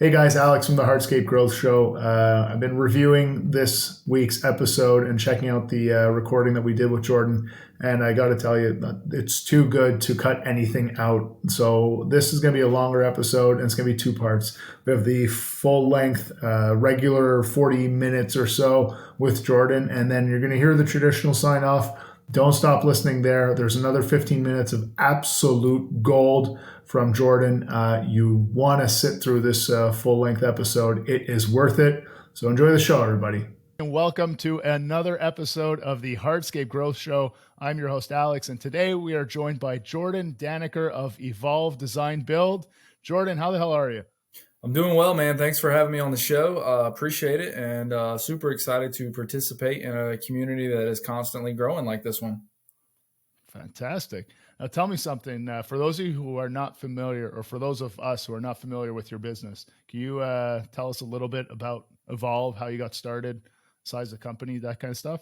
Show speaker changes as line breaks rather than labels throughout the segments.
Hey guys, Alex from the Hardscape Growth Show. I've been reviewing this week's episode and checking out the recording that we did with Jordan, and I got to tell you, it's too good to cut anything out. So this is going to be a longer episode, and it's going to be two parts. We have the full length, regular 40 minutes or so with Jordan, and then you're going to hear the traditional sign off. Don't stop listening there. There's another 15 minutes of absolute gold from Jordan. You want to sit through this full length episode. It is worth it. So enjoy the show, everybody. And welcome to another episode of the Hardscape Growth Show. I'm your host, Alex, and today we are joined by Jordan Daneker of Evolve Design Build. Jordan, how the hell are you?
I'm doing well, man. Thanks for having me on the show. Appreciate it, and super excited to participate in a community that is constantly growing like this one.
Fantastic. Now tell me something, for those of you who are not familiar, or for those of us who are not familiar with your business, can you tell us a little bit about Evolve, how you got started, size of the company, that kind of stuff?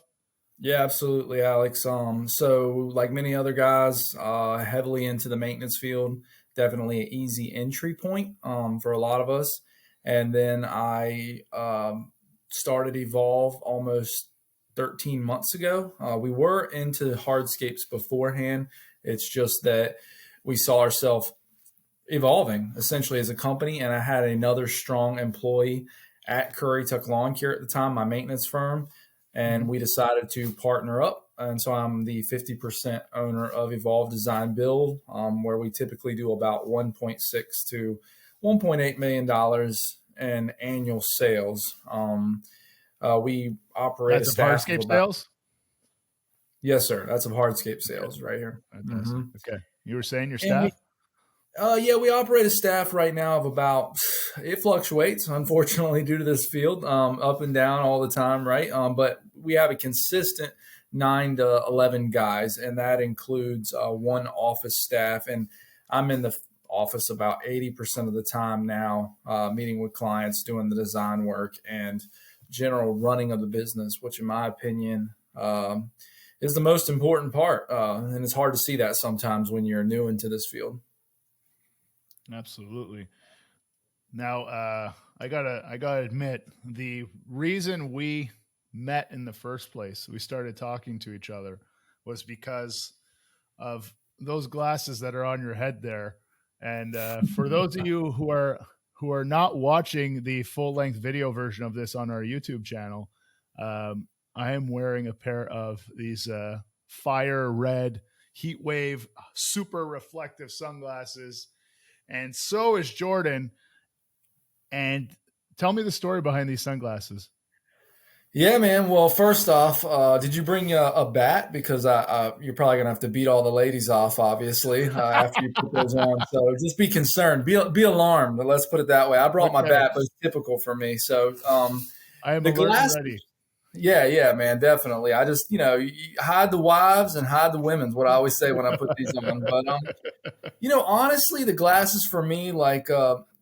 Yeah, absolutely, Alex. So like many other guys, heavily into the maintenance field, definitely an easy entry point for a lot of us. And then I started Evolve almost 13 months ago. We were into hardscapes beforehand. It's just that we saw ourselves evolving essentially as a company. And I had another strong employee at Curry Tuck Lawn Care at the time, my maintenance firm, and we decided to partner up. And so I'm the 50% owner of Evolve Design Build, where we typically do about $1.6 to $1.8 million in annual sales. We operate
That's
a
of
staff of
hardscape
about,
sales?
yes, sir. That's of hardscape
Okay.
sales right here.
Fantastic. Okay. You were saying your
And
staff?
we operate a staff right now of about, it fluctuates, unfortunately, due to this field, up and down all the time, right? But we have a consistent 9 to 11 guys, and that includes one office staff. And I'm in the office about 80% of the time now, meeting with clients, doing the design work and general running of the business, which in my opinion is the most important part. And it's hard to see that sometimes when you're new into this field.
Absolutely. Now, I gotta admit, the reason we met in the first place, we started talking to each other, was because of those glasses that are on your head there. And for those of you who are not watching the full length video version of this on our YouTube channel, I am wearing a pair of these fire red heat wave super reflective sunglasses, and so is Jordan. And tell me the story behind these sunglasses.
Yeah, man. Well, first off, did you bring a bat? Because you're probably gonna have to beat all the ladies off, obviously, after you put those on. So just be concerned, be alarmed. Let's put it that way. I brought my
Okay.
bat, but it's typical for me. So
I am
the
alert and
glass,
ready.
yeah, man, definitely. I just you hide the wives and hide the women's. What I always say when I put these on. But honestly, the glasses for me, like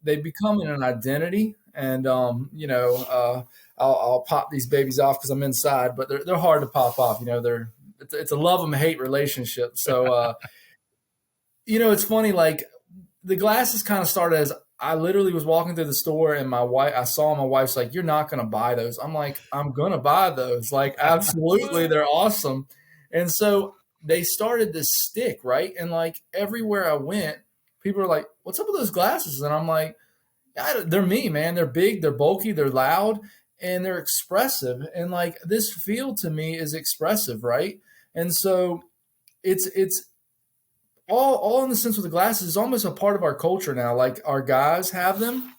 they become an identity, and I'll pop these babies off because I'm inside, but they're hard to pop off. It's a love and hate relationship. So it's funny. Like the glasses kind of started as I literally was walking through the store, and I saw my wife's like, "You're not gonna buy those." I'm like, "I'm gonna buy those. Like, absolutely, they're awesome." And so they started to stick, right? And like everywhere I went, people are like, "What's up with those glasses?" And I'm like, they're me, man. They're big, they're bulky, they're loud, and they're expressive. And like this field to me is expressive, right? And so it's all in the sense with the glasses is almost a part of our culture now. Like our guys have them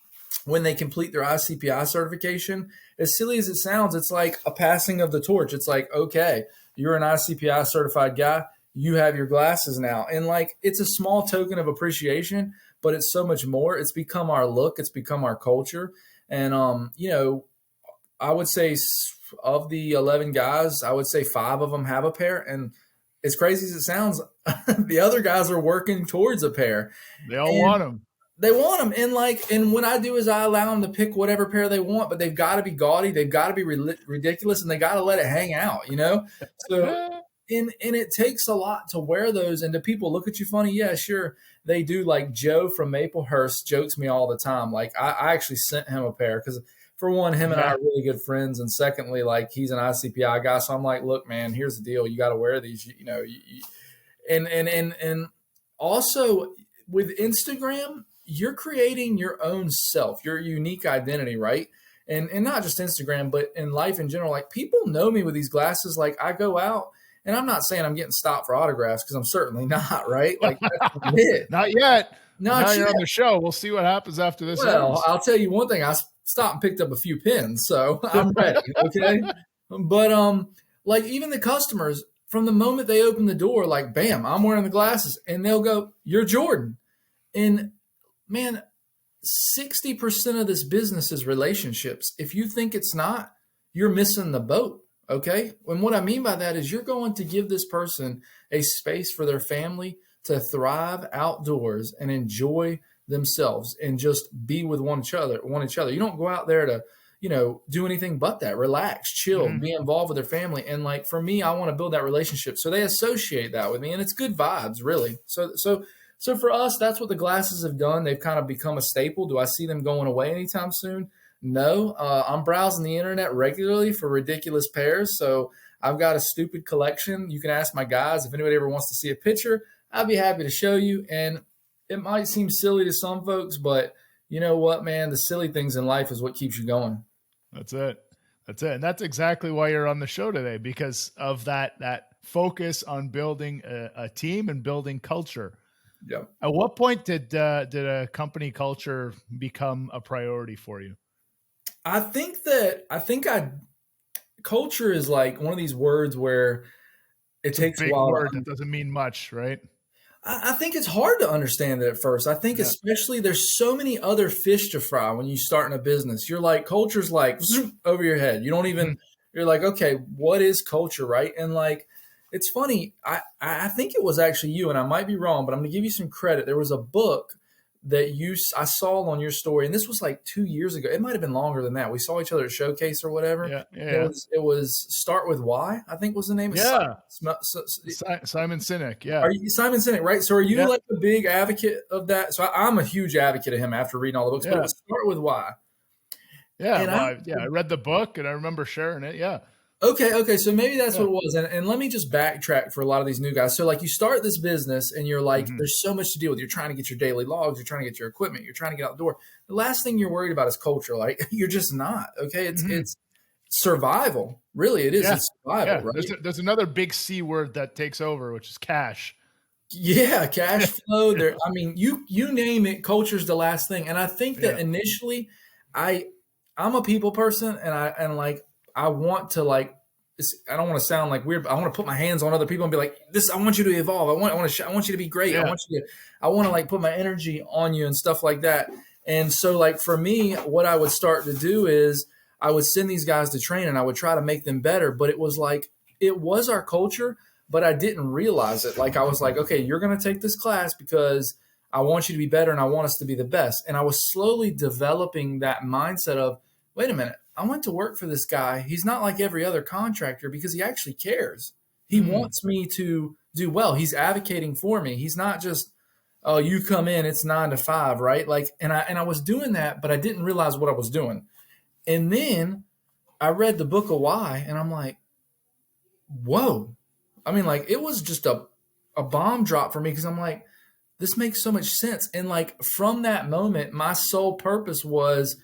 when they complete their ICPI certification. As silly as it sounds, it's like a passing of the torch. It's like, okay, you're an ICPI certified guy. You have your glasses now. And like, it's a small token of appreciation, but it's so much more. It's become our look. It's become our culture. And, I would say of the 11 guys, I would say 5 of them have a pair. And as crazy as it sounds, the other guys are working towards a pair.
They all want them.
They want them. And what I do is I allow them to pick whatever pair they want, but they've got to be gaudy. They've got to be ridiculous, and they got to let it hang out, So and it takes a lot to wear those, and do people look at you funny? Yeah, sure they do. Like Joe from Maplehurst jokes me all the time. Like I actually sent him a pair because for one, him and I are really good friends, and secondly, like he's an ICPI guy, so I'm like, look, man, here's the deal: you got to wear these. And also with Instagram, you're creating your own self, your unique identity, right? And not just Instagram, but in life in general. Like people know me with these glasses. Like I go out, and I'm not saying I'm getting stopped for autographs because I'm certainly not, right? Like that's it.
Not yet.
Not
now
yet.
You're on the show. We'll see what happens after this.
Well, I'll tell you one thing. I stopped and picked up a few pins, so I'm ready. Okay, but like even the customers, from the moment they open the door, like bam, I'm wearing the glasses, and they'll go, "You're Jordan," and man, 60% of this business is relationships. If you think it's not, you're missing the boat. Okay. And what I mean by that is you're going to give this person a space for their family to thrive outdoors and enjoy themselves and just be with one each other. You don't go out there to, do anything but that. Relax, chill, be involved with their family. And like for me, I want to build that relationship. So they associate that with me, and it's good vibes, really. So for us, that's what the glasses have done. They've kind of become a staple. Do I see them going away anytime soon? No. I'm browsing the internet regularly for ridiculous pairs. So I've got a stupid collection. You can ask my guys if anybody ever wants to see a picture. I'd be happy to show you. And it might seem silly to some folks, but you know what, man? The silly things in life is what keeps you going.
That's it. And that's exactly why you're on the show today, because of that focus on building a team and building culture.
Yeah.
At what point did a company culture become a priority for you?
I think culture is like one of these words where it's takes a while.
Word that doesn't mean much, right?
I think it's hard to understand it at first. I think especially there's so many other fish to fry when you start in a business. You're like, culture's like over your head. You don't even, you're like, okay, what is culture, right? And like, it's funny. I think it was actually you, and I might be wrong, but I'm going to give you some credit. There was a book that I saw on your story, and this was like 2 years ago. It might have been longer than that. We saw each other at Showcase or whatever.
Yeah.
It was Start With Why, I think was the name.
Simon Sinek. Yeah.
Are you Simon Sinek, right? So are you like a big advocate of that? So I'm a huge advocate of him after reading all the books. But it was Start With Why.
Yeah. I read the book and I remember sharing it. Yeah.
Okay. So maybe that's what it was. And let me just backtrack for a lot of these new guys. So like you start this business and you're like, there's so much to deal with. You're trying to get your daily logs. You're trying to get your equipment. You're trying to get outdoor. The last thing you're worried about is culture. Like you're just not. Okay. It's survival. Really, it is. Yeah. It's survival, right?
There's another big C word that takes over, which is cash.
Yeah. Cash flow. There. I mean, you name it. Culture's the last thing. And I think that initially I'm a people person, and I want to I don't want to sound like weird, but I want to put my hands on other people and be like, this, I want you to evolve. I want you to be great.
Yeah.
I want to like put my energy on you and stuff like that. And so like for me, what I would start to do is I would send these guys to train and I would try to make them better. But it was our culture, but I didn't realize it. Like I was like, okay, you're going to take this class because I want you to be better and I want us to be the best. And I was slowly developing that mindset of, wait a minute, I went to work for this guy. He's not like every other contractor because he actually cares. He wants me to do well. He's advocating for me. He's not just, oh, you come in, it's 9 to 5, right? Like, and I was doing that, but I didn't realize what I was doing. And then I read the book of Why, and I'm like, whoa. I mean, like, it was just a bomb drop for me because I'm like, this makes so much sense. And like from that moment, my sole purpose was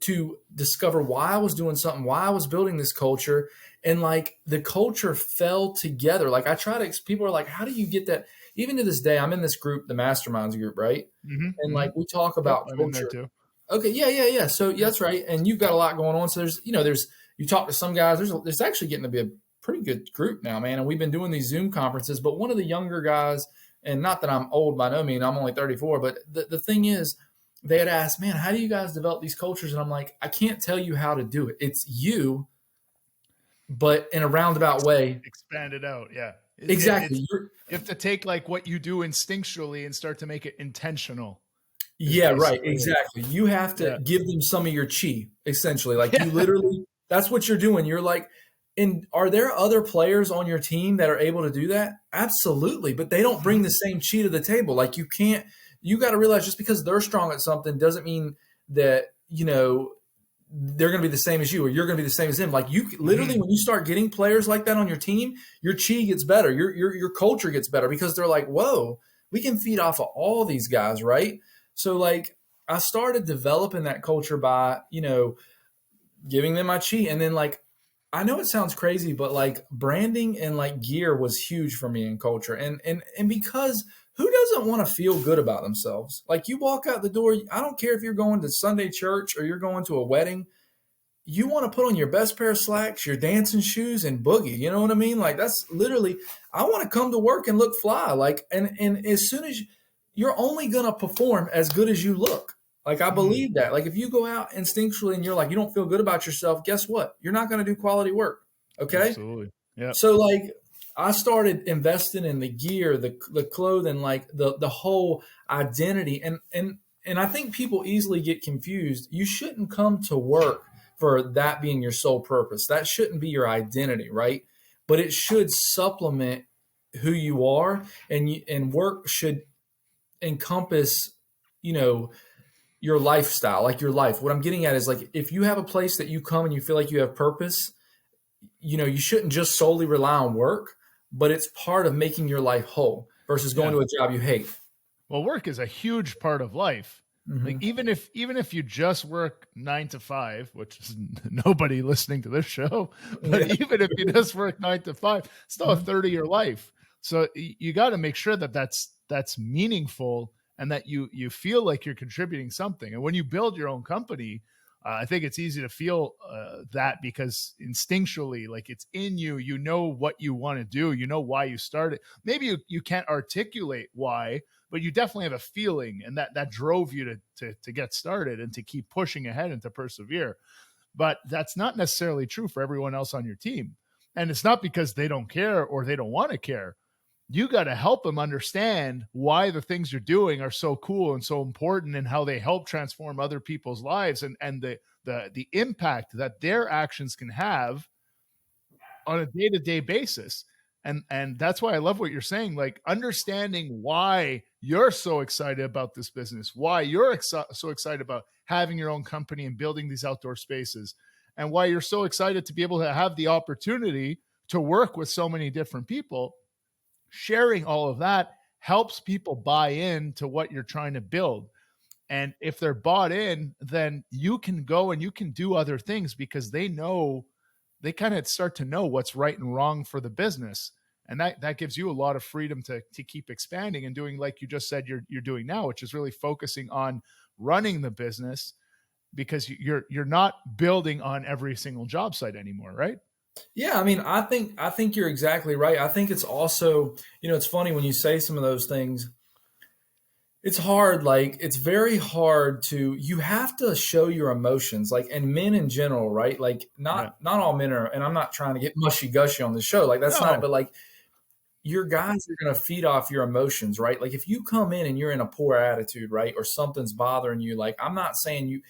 to discover why I was doing something, why I was building this culture. And like the culture fell together. Like I try to, people are like, how do you get that? Even to this day, I'm in this group, the Masterminds group, right? And like we talk about culture. I'm in there too. Okay. Yeah. So that's right. And you've got a lot going on. So you talk to some guys, there's actually getting to be a pretty good group now, man. And we've been doing these Zoom conferences, but one of the younger guys, and not that I'm old by no means, I'm only 34, but the thing is, they had asked, man, how do you guys develop these cultures? And I'm like, I can't tell you how to do it. It's you, but in a roundabout way.
Expand it out. Yeah.
Exactly.
You have to take like what you do instinctually and start to make it intentional.
Yeah, right. Exactly. You have to give them some of your chi, essentially. Like you literally, that's what you're doing. You're like, And are there other players on your team that are able to do that? Absolutely, but they don't bring the same cheat to the table. Like you got to realize just because they're strong at something doesn't mean that, they're going to be the same as you or you're going to be the same as them. Like you literally, when you start getting players like that on your team, your chi gets better, your culture gets better because they're like, whoa, we can feed off of all these guys, right? So like I started developing that culture by, giving them my chi. And then like, I know it sounds crazy, but like branding and like gear was huge for me in culture. And because who doesn't want to feel good about themselves? Like you walk out the door, I don't care if you're going to Sunday church or you're going to a wedding, you want to put on your best pair of slacks, your dancing shoes, and boogie. You know what I mean? Like that's literally, I want to come to work and look fly. Like, and as soon as you're only going to perform as good as you look. Like I believe that. Like if you go out instinctually and you're like, you don't feel good about yourself, guess what? You're not going to do quality work. Okay.
Absolutely. Yeah.
So like I started investing in the gear, the clothing, like the whole identity. And I think people easily get confused. You shouldn't come to work for that being your sole purpose. That shouldn't be your identity, right? But it should supplement who you are, and work should encompass, your lifestyle, like your life. What I'm getting at is like if you have a place that you come and you feel like you have purpose, you shouldn't just solely rely on work, but it's part of making your life whole versus going to a job you hate.
Well, work is a huge part of life.
Mm-hmm.
Like even if you just work 9 to 5, which is nobody listening to this show, but even if you just work 9 to 5, it's still a third of your life. So you got to make sure that that's meaningful and that you feel like you're contributing something. And when you build your own company, I think it's easy to feel that because instinctually, like it's in you, you know what you want to do, you know why you started. Maybe you can't articulate why, but you definitely have a feeling, and that drove you to get started and to keep pushing ahead and to persevere. But that's not necessarily true for everyone else on your team. And it's not because they don't care or they don't want to care. You got to help them understand why the things you're doing are so cool and so important and how they help transform other people's lives and the impact that their actions can have on a day-to-day basis. And that's why I love what you're saying, like understanding why you're so excited about this business, why you're so excited about having your own company and building these outdoor spaces, and why you're so excited to be able to have the opportunity to work with so many different people. Sharing all of that helps people buy in to what you're trying to build. And if they're bought in, then you can go and you can do other things because they kind of start to know what's right and wrong for the business. And that gives you a lot of freedom to keep expanding and doing, like you just said, you're doing now, which is really focusing on running the business because you're not building on every single job site anymore, right?
Yeah, I mean, I think you're exactly right. I think it's also, it's funny when you say some of those things. It's hard, like it's very hard you have to show your emotions, like, and men in general, right? Like not all men are, and I'm not trying to get mushy gushy on the show, like that's not it, but like your guys are going to feed off your emotions, right? Like if you come in and you're in a poor attitude, right, or something's bothering you, like I'm not saying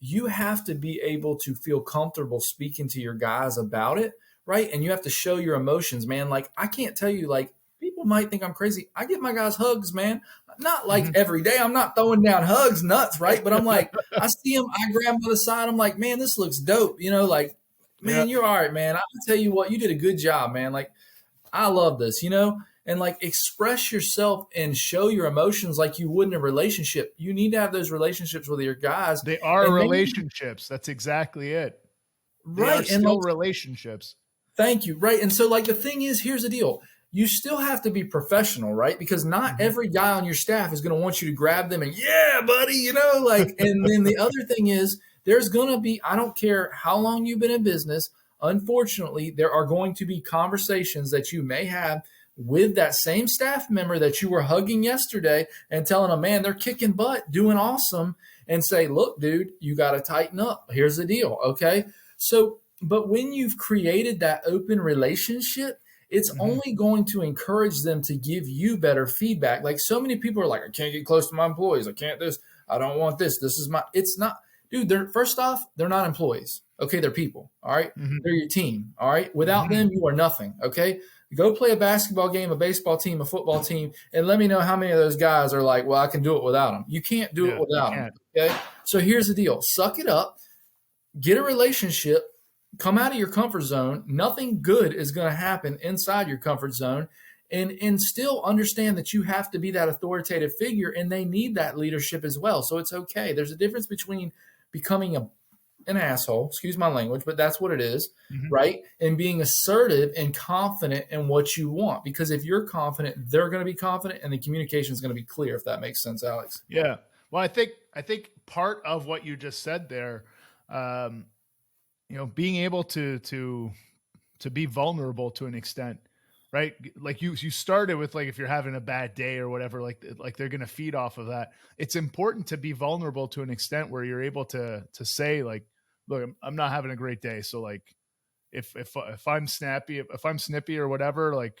you have to be able to feel comfortable speaking to your guys about it, right? And you have to show your emotions, man. Like I can't tell you, like people might think I'm crazy. I give my guys hugs, man. Not like every day. I'm not throwing down hugs, nuts, right? But I'm like, I see him, I grab him by the side. I'm like, man, this looks dope. Like, man, you're all right, man. I'll tell you what, you did a good job, man. Like, I love this, and like express yourself and show your emotions like you would in a relationship. You need to have those relationships with your guys.
They are relationships. That's exactly it. They
right.
Are still relationships.
Thank you. Right. And so like the thing is, here's the deal. You still have to be professional, right? Because not every guy on your staff is going to want you to grab them and yeah, buddy, like, and then the other thing is there's going to be, I don't care how long you've been in business. Unfortunately, there are going to be conversations that you may have with that same staff member that you were hugging yesterday and telling them, man, they're kicking butt, doing awesome, and say, look, dude, you got to tighten up. Here's the deal. Okay. So, but when you've created that open relationship, it's only going to encourage them to give you better feedback. Like so many people are like, I can't get close to my employees. I can't this. I don't want this. This is it's not. dude, first off, they're not employees. Okay, they're people. All right,
Hmm.
they're your team. All right, without
Hmm.
them, you are nothing. Okay, go play a basketball game, a baseball team, a football team, and let me know how many of those guys are like, well, I can do it without them. You can't do it
Yeah, you
without them.
can't.
Okay, so here's the deal: suck it up, get a relationship, come out of your comfort zone. Nothing good is going to happen inside your comfort zone. And still understand that you have to be that authoritative figure, and they need that leadership as well. So it's okay. There's a difference between becoming an asshole, excuse my language, but that's what it is,
Hmm.
right? And being assertive and confident in what you want. Because if you're confident, they're going to be confident, and the communication is going to be clear, if that makes sense, Alex.
Yeah. Well, I think part of what you just said there, um, being able to be vulnerable to an extent, right? Like you started with, like, if you're having a bad day or whatever, like they're going to feed off of that. It's important to be vulnerable to an extent where you're able to say, like, look, I'm not having a great day. So, like, if I'm snappy, if I'm snippy or whatever, like,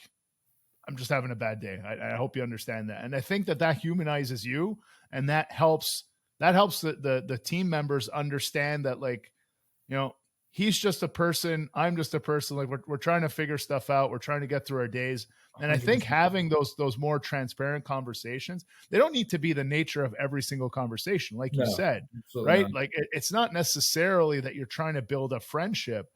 I'm just having a bad day. I hope you understand that. And I think that humanizes you, and that helps the team members understand that, like, you know, he's just a person. I'm just a person. Like, we're trying to figure stuff out. We're trying to get through our days. And I think
100%.
having those more transparent conversations, they don't need to be the nature of every single conversation, like you
No,
said,
absolutely
right?
not.
Like, it's not necessarily that you're trying to build a friendship.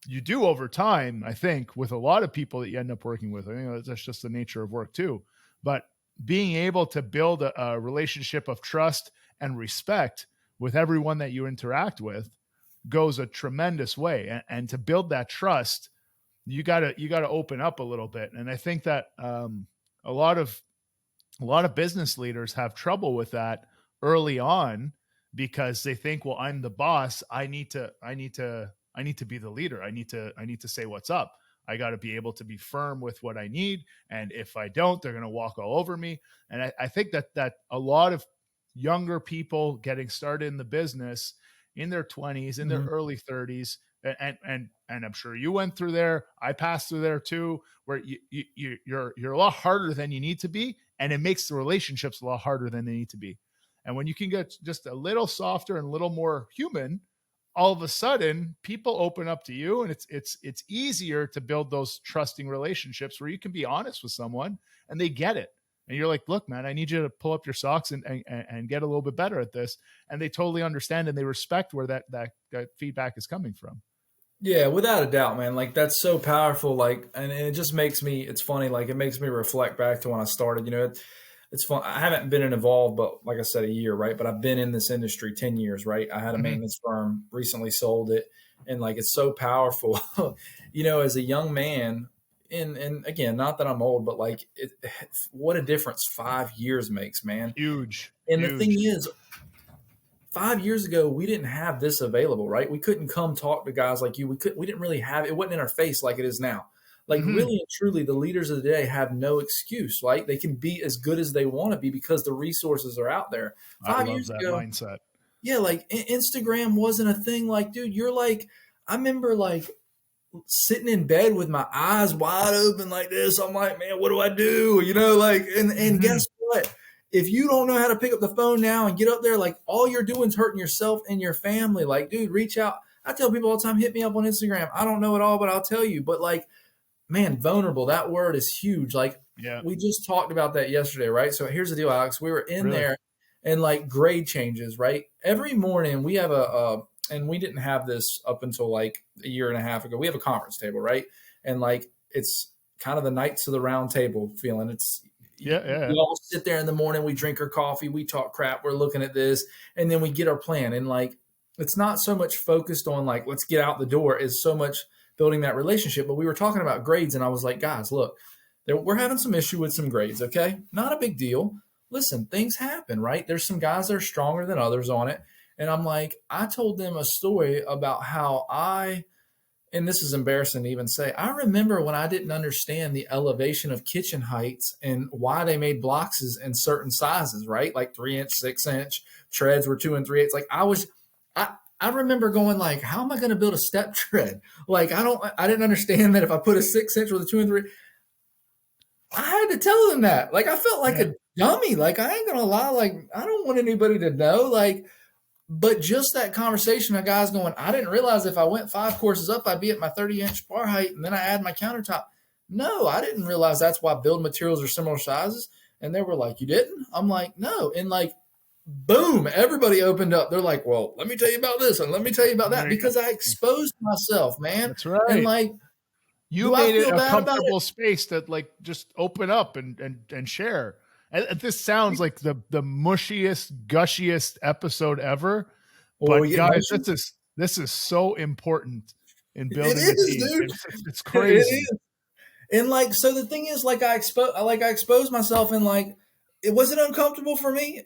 You do over time, I think, with a lot of people that you end up working with. I think that's just the nature of work too. But being able to build a relationship of trust and respect with everyone that you interact with goes a tremendous way. And to build that trust, you gotta open up a little bit. And I think that a lot of business leaders have trouble with that early on, because they think, well, I'm the boss. I need to be the leader. I need to say what's up. I got to be able to be firm with what I need. And if I don't, they're going to walk all over me. And I think that a lot of younger people getting started in the business in their 20s, in their
Mhm.
early 30s, and I'm sure you went through there. I passed through there too, where you're a lot harder than you need to be, and it makes the relationships a lot harder than they need to be. And when you can get just a little softer and a little more human, all of a sudden people open up to you, and it's easier to build those trusting relationships where you can be honest with someone and they get it. And you're like, look, man, I need you to pull up your socks and get a little bit better at this. And they totally understand, and they respect where that feedback is coming from.
Yeah, without a doubt, man. Like that's so powerful. Like, and it just makes me. It's funny. Like it makes me reflect back to when I started. It's fun. I haven't been in Evolve, but like I said, a year, right? But I've been in this industry 10 years, right? I had a
Mm-hmm.
maintenance firm, recently sold it, and like it's so powerful. As a young man, and again, not that I'm old, but like what a difference 5 years makes, man.
Huge,
And the thing
huge.
is, 5 years ago, we didn't have this available, right? We couldn't come talk to guys like you. We didn't really have it. It wasn't in our face like it is now. Like
Mm-hmm.
really and truly, the leaders of the day have no excuse, right? They can be as good as they want to be because the resources are out there.
I
Five
love
years
that
ago,
mindset.
yeah, like Instagram wasn't a thing. Like, dude, you're like, I remember like sitting in bed with my eyes wide open like this. I'm like, man, what do I do? Like, and
Mm-hmm.
guess what? If you don't know how to pick up the phone now and get up there, like all you're doing is hurting yourself and your family. Like, dude, reach out. I tell people all the time, hit me up on Instagram. I don't know it all, but I'll tell you. But like, man, vulnerable, that word is huge. Like
Yeah.
we just talked about that yesterday, right? So here's the deal, Alex. We were in
Really.
there and like grade changes, right? Every morning we have and we didn't have this up until like a year and a half ago. We have a conference table, right? And like it's kind of the knights of the round table feeling. It's
Yeah.
we
Yeah.
all sit there in the morning, we drink our coffee, we talk crap, we're looking at this, and then we get our plan. And like it's not so much focused on like let's get out the door, is so much building that relationship. But we were talking about grades, and I was like, guys, look, we're having some issue with some grades, okay? Not a big deal. Listen, things happen, right? There's some guys that are stronger than others on it. And I'm like, I told them a story about how and this is embarrassing to even say, I remember when I didn't understand the elevation of kitchen heights and why they made blocks in certain sizes, right? Like 3 inch, 6 inch treads were 2 and 3/8. Like I remember going like, how am I going to build a step tread? Like I didn't understand that if I put a 6 inch with a 2 and 3, I had to tell them that. Like I felt like
Yeah.
a dummy. Like I ain't gonna lie. Like I don't want anybody to know. Like But just that conversation, a guy's going, I didn't realize if I went 5 courses up, I'd be at my 30-inch bar height, and then I add my countertop. No, I didn't realize that's why build materials are similar sizes. And they were like, you didn't? I'm like, no. And like, boom, everybody opened up. They're like, well, let me tell you about this and let me tell you about that, because I exposed myself, man.
That's right.
And like,
you made it a comfortable space that like just open up and share. And this sounds like the mushiest, gushiest episode ever. But guys, this is so important in building a team.
Dude.
It's crazy.
It is. And like, so the thing is, like I exposed myself, and like, it wasn't uncomfortable for me.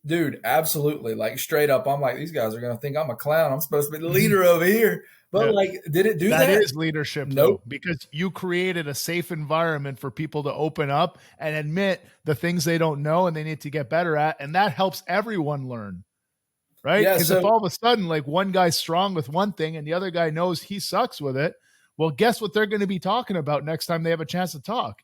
Dude, absolutely. Like straight up, I'm like, these guys are going to think I'm a clown. I'm supposed to be the leader over here. But like, did it do that?
That is leadership,
nope.
Though, because you created a safe environment for people to open up and admit the things they don't know and they need to get better at. And that helps everyone learn, right? Because if all of a sudden, like one guy's strong with one thing and the other guy knows he sucks with it, well, guess what they're going to be talking about next time they have a chance to talk?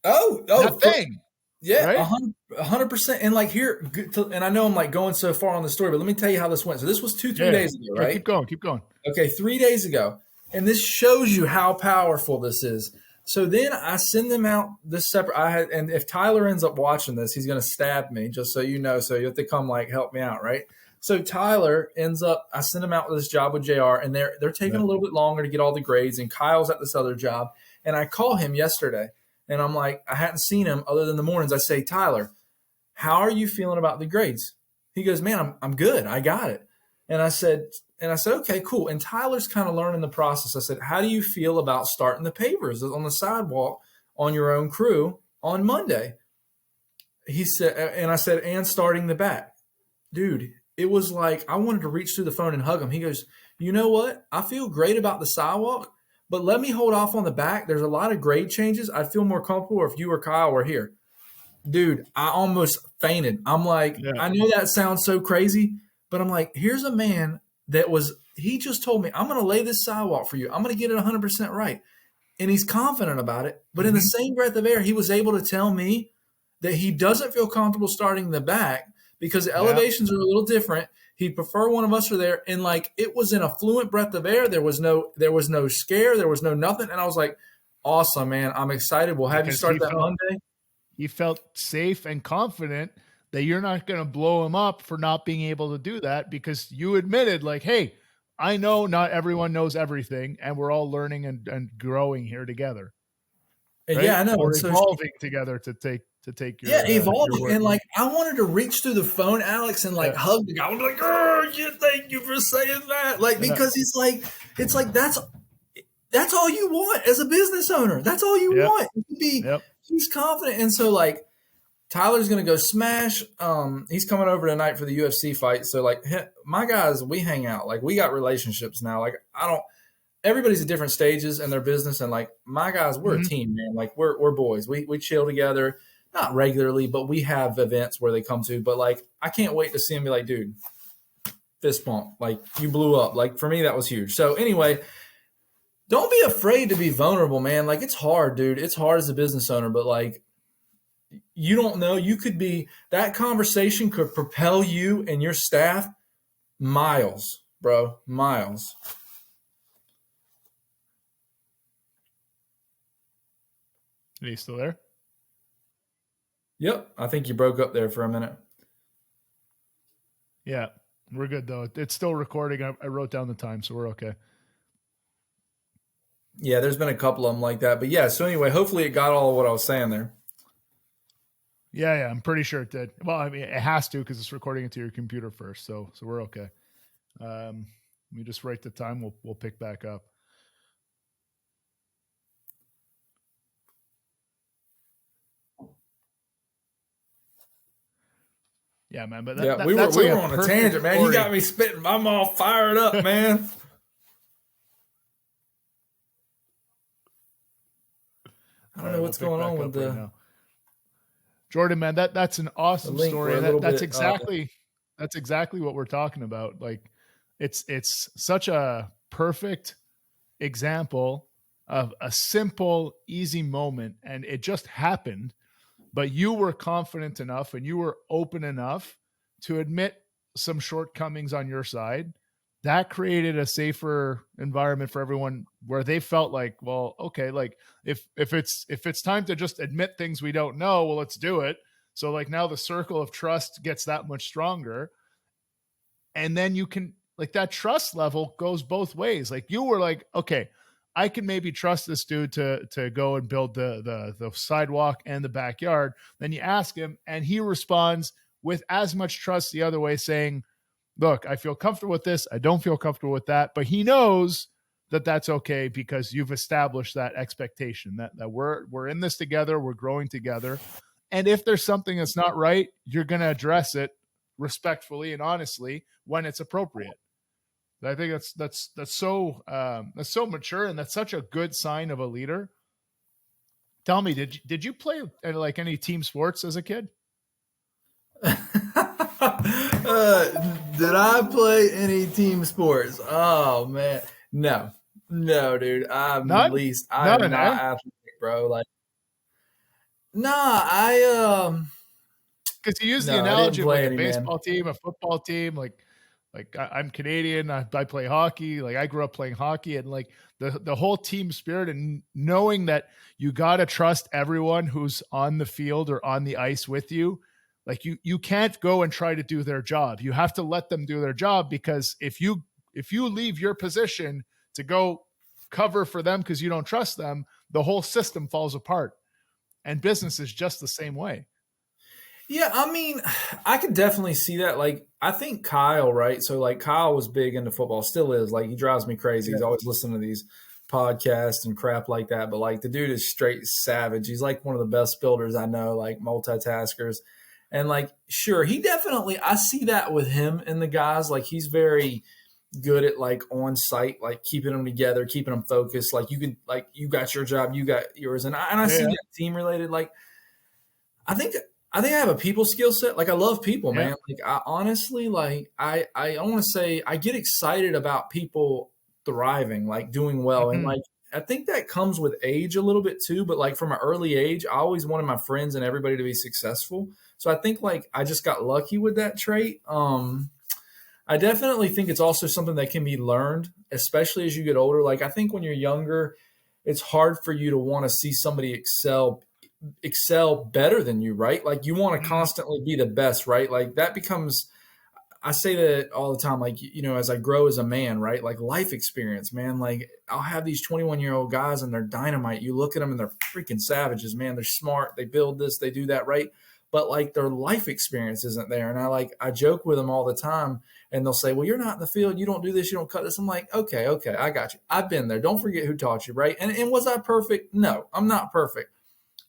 That thing.
Yeah, right? 100%. And like here, and I know I'm like going so far on the story, but let me tell you how this went. So this was 2-3 days ago, right?
Keep going.
Okay, 3 days ago. And this shows you how powerful this is. So then I send them out this separate. And if Tyler ends up watching this, he's going to stab me, just so you know. So you have to come like help me out, right? So Tyler ends up, I send him out with this job with JR, and they're taking a little bit longer to get all the grades. And Kyle's at this other job. And I call him yesterday. And I'm like, I hadn't seen him other than the mornings. I say, Tyler, how are you feeling about the grades? He goes, man, I'm good. I got it. And I said, okay, cool. And Tyler's kind of learning the process. I said, how do you feel about starting the pavers on the sidewalk on your own crew on Monday? He said, and I said, and starting the back. Dude, it was like I wanted to reach through the phone and hug him. He goes, you know what? I feel great about the sidewalk, but let me hold off on the back. There's a lot of grade changes. I'd feel more comfortable if you or Kyle were here. Dude, I almost fainted. I'm like, I know that sounds so crazy, but I'm like, here's a man he just told me, I'm going to lay this sidewalk for you. I'm going to get it 100% right. And he's confident about it. But in the same breath of air, he was able to tell me that he doesn't feel comfortable starting the back because the elevations are a little different. He'd prefer one of us are there. And like, it was in a fluent breath of air. There was no scare. There was no nothing. And I was like, awesome, man. I'm excited. We'll have you start that Monday.
He felt safe and confident that you're not going to blow him up for not being able to do that, because you admitted like, hey, I know not everyone knows everything and we're all learning and growing here together.
Right? Yeah, I know.
We're evolving together to take your
evolving.
your
and like, I wanted to reach through the phone, Alex, and like hug the guy. I was like, oh, yeah, thank you for saying that. Like, because it's like, that's all you want as a business owner. That's all you want. He's confident. And so like, Tyler's going to go smash. He's coming over tonight for the UFC fight. So like my guys, we hang out. Like we got relationships now. Like everybody's at different stages in their business. And like my guys, we're a team, man. Like we're boys. We chill together, not regularly, but we have events where they come to. But like, I can't wait to see him be like, dude, fist bump. Like you blew up. Like for me, that was huge. So anyway, don't be afraid to be vulnerable, man. Like it's hard, dude. It's hard as a business owner, but like, you don't know. You could be, that conversation could propel you and your staff miles, bro, miles.
Are you still there?
Yep. I think you broke up there for a minute.
Yeah, we're good though. It's still recording. I wrote down the time, so we're okay.
Yeah, there's been a couple of them like that. But yeah, so anyway, hopefully it got all of what I was saying there.
Yeah, I'm pretty sure it did. Well, I mean, it has to because it's recording it to your computer first, so we're okay. Let me just write the time. We'll pick back up. Yeah, man. But
we were on a tangent, man. You got me spitting. I'm all fired up, man. I don't know what's going on with the. Right,
Jordan, man, that's an awesome story. That's exactly what we're talking about. Like it's such a perfect example of a simple, easy moment. And it just happened, but you were confident enough and you were open enough to admit some shortcomings on your side, that created a safer environment for everyone where they felt like, well, okay, like if it's time to just admit things we don't know, well, let's do it. So like now the circle of trust gets that much stronger. And then you can, like, that trust level goes both ways. Like you were like, okay, I can maybe trust this dude to go and build the sidewalk and the backyard. Then you ask him and he responds with as much trust the other way, saying, look, I feel comfortable with this. I don't feel comfortable with that. But he knows that that's okay because you've established that expectation that we're in this together. We're growing together. And if there's something that's not right, you're going to address it respectfully and honestly when it's appropriate. I think that's so mature, and that's such a good sign of a leader. Tell me, did you play like any team sports as a kid?
Did I play any team sports? Oh man, no, dude. I'm
None?
least I'm
None,
not
eh?
athletic, bro. Like, nah, I
Because you use the
no, I didn't
analogy of like
play
a
any, man.
baseball team, a football team. Like I'm Canadian. I play hockey. Like I grew up playing hockey, and like the whole team spirit and knowing that you got to trust everyone who's on the field or on the ice with you. Like you can't go and try to do their job. You have to let them do their job, because if you leave your position to go cover for them because you don't trust them, the whole system falls apart. And business is just the same way.
Yeah, I mean, I could definitely see that. Like, I think Kyle, right? So, like, Kyle was big into football, still is. Like, he drives me crazy.
Yeah.
He's always listening to these podcasts and crap like that. But, like, the dude is straight savage. He's like one of the best builders I know, like, multitaskers. And, like, sure, he definitely, I see that with him and the guys. Like, he's very good at, like, on site, like, keeping them together, keeping them focused. Like, you can, like, you got your job, you got yours. And I see
Yeah.
that team related. Like, I think I have a people skill set. Like, I love people,
Yeah.
man. Like, I honestly, like, I don't want to say I get excited about people thriving, like doing well. And
Mm-hmm.
like, I think that comes with age a little bit too. But like from an early age, I always wanted my friends and everybody to be successful. So I think like I just got lucky with that trait. I definitely think it's also something that can be learned, especially as you get older. Like, I think when you're younger, it's hard for you to want to see somebody excel better than you, right? Like, you want to constantly be the best, right? Like, that becomes, I say that all the time, like, you know, as I grow as a man, right? Like, life experience, man. Like, I'll have these 21-year-old guys and they're dynamite. You look at them and they're freaking savages, man. They're smart. They build this, they do that, right? But like, their life experience isn't there. And I joke with them all the time, and they'll say, well, you're not in the field. You don't do this. You don't cut this. I'm like, okay, I got you. I've been there. Don't forget who taught you, right? And was I perfect? No, I'm not perfect.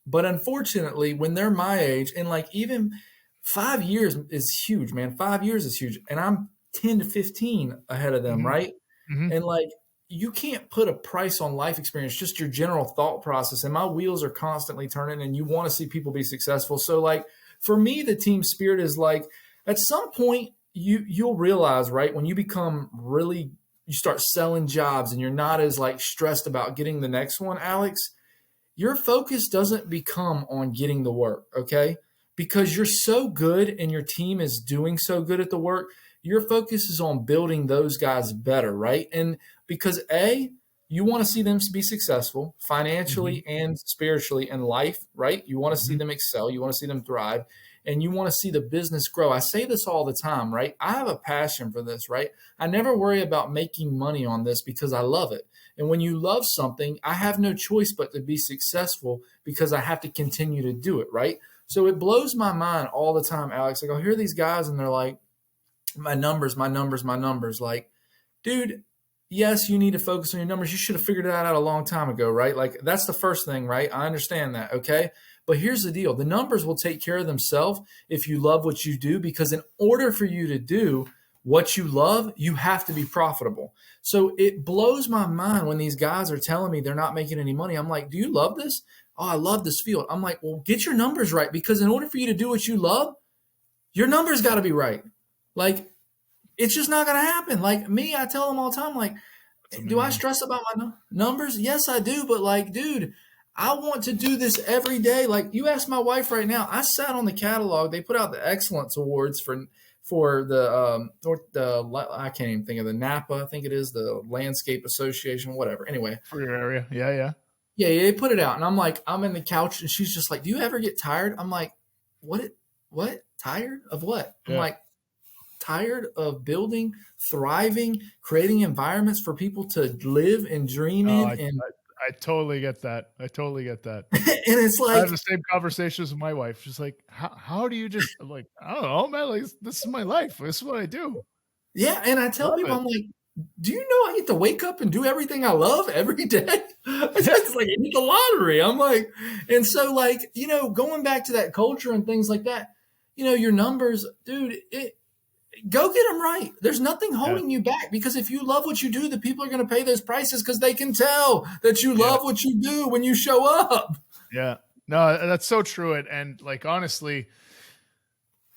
But unfortunately, when they're my age, and like, even 5 years is huge, man. 5 years is huge. And I'm 10 to 15 ahead of them,
Mm-hmm.
right?
Mm-hmm.
And like, you can't put a price on life experience, just your general thought process. And my wheels are constantly turning, and you want to see people be successful. So like, for me, the team spirit is like, at some point you'll realize, right, when you become really, you start selling jobs and you're not as like stressed about getting the next one, Alex, your focus doesn't become on getting the work, okay? Because you're so good and your team is doing so good at the work, your focus is on building those guys better, right? And because you want to see them be successful financially and spiritually in life, right? You want to see them excel, you want to see them thrive, and you want to see the business grow. I say this all the time, right? I have a passion for this, right? I never worry about making money on this because I love it. And when you love something, I have no choice but to be successful because I have to continue to do it, right? So it blows my mind all the time, Alex. Like, I'll hear these guys and they're like, my numbers. Like, dude, yes, you need to focus on your numbers. You should have figured that out a long time ago, right? Like, that's the first thing, right? I understand that, okay? But here's the deal. The numbers will take care of themselves if you love what you do, because in order for you to do what you love, you have to be profitable. So it blows my mind when these guys are telling me they're not making any money. I'm like, do you love this? Oh, I love this field. I'm like, well, get your numbers right, because in order for you to do what you love, your numbers got to be right. Like, it's just not going to happen. Like me, I tell them all the time, like, do I stress about my numbers? Yes, I do. But like, dude, I want to do this every day. Like, you ask my wife right now, I sat on the catalog. They put out the Excellence Awards for I can't even think of the Napa. I think it is the Landscape Association, whatever. Anyway,
For your area. Yeah, yeah.
yeah, they put it out, and I'm like, I'm in the couch, and she's just like, "Do you ever get tired?" I'm like, "What? What? Tired of what?" I'm
Yeah.
like, "Tired of building, thriving, creating environments for people to live and dream
Oh,
in."
I,
And
I totally get that. I totally get that.
and it's
I have
like,
the same conversations with my wife. She's like, how do you just, I'm like, I don't know, man. Like, this is my life. This is what I do.
yeah, and I tell
Love
people,
it.
I'm like, "Do you know I get to wake up and do everything I love every day?" It's
Yeah.
just like it's the lottery. I'm like, and so like, going back to that culture and things like that, your numbers, dude, go get them right. There's nothing
Yeah.
holding you back, because if you love what you do, the people are going to pay those prices because they can tell that you
Yeah.
love what you do when you show up.
Yeah. No, that's so true. And like, honestly,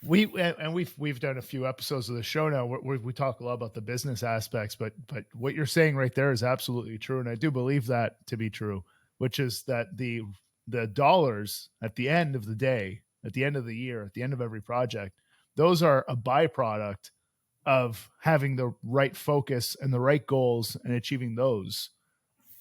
we've done a few episodes of the show now where we talk a lot about the business aspects, but what you're saying right there is absolutely true. And I do believe that to be true, which is that the dollars at the end of the day, at the end of the year, at the end of every project, those are a byproduct of having the right focus and the right goals and achieving those.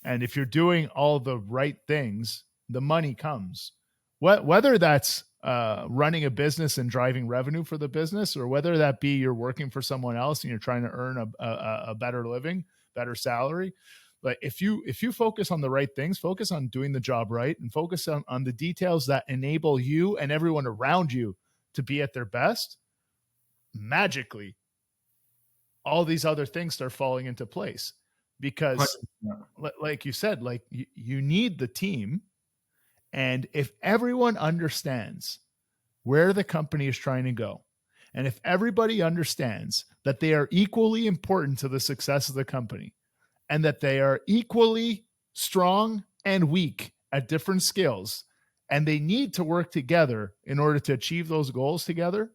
And if you're doing all the right things, the money comes. Whether that's running a business and driving revenue for the business, or whether that be you're working for someone else and you're trying to earn a better living, better salary. But if you focus on the right things, focus on doing the job right, and focus on the details that enable you and everyone around you to be at their best, magically, all these other things start falling into place. Because
100%.
like you said, like you need the team. And if everyone understands where the company is trying to go, and if everybody understands that they are equally important to the success of the company, and that they are equally strong and weak at different skills, and they need to work together in order to achieve those goals together,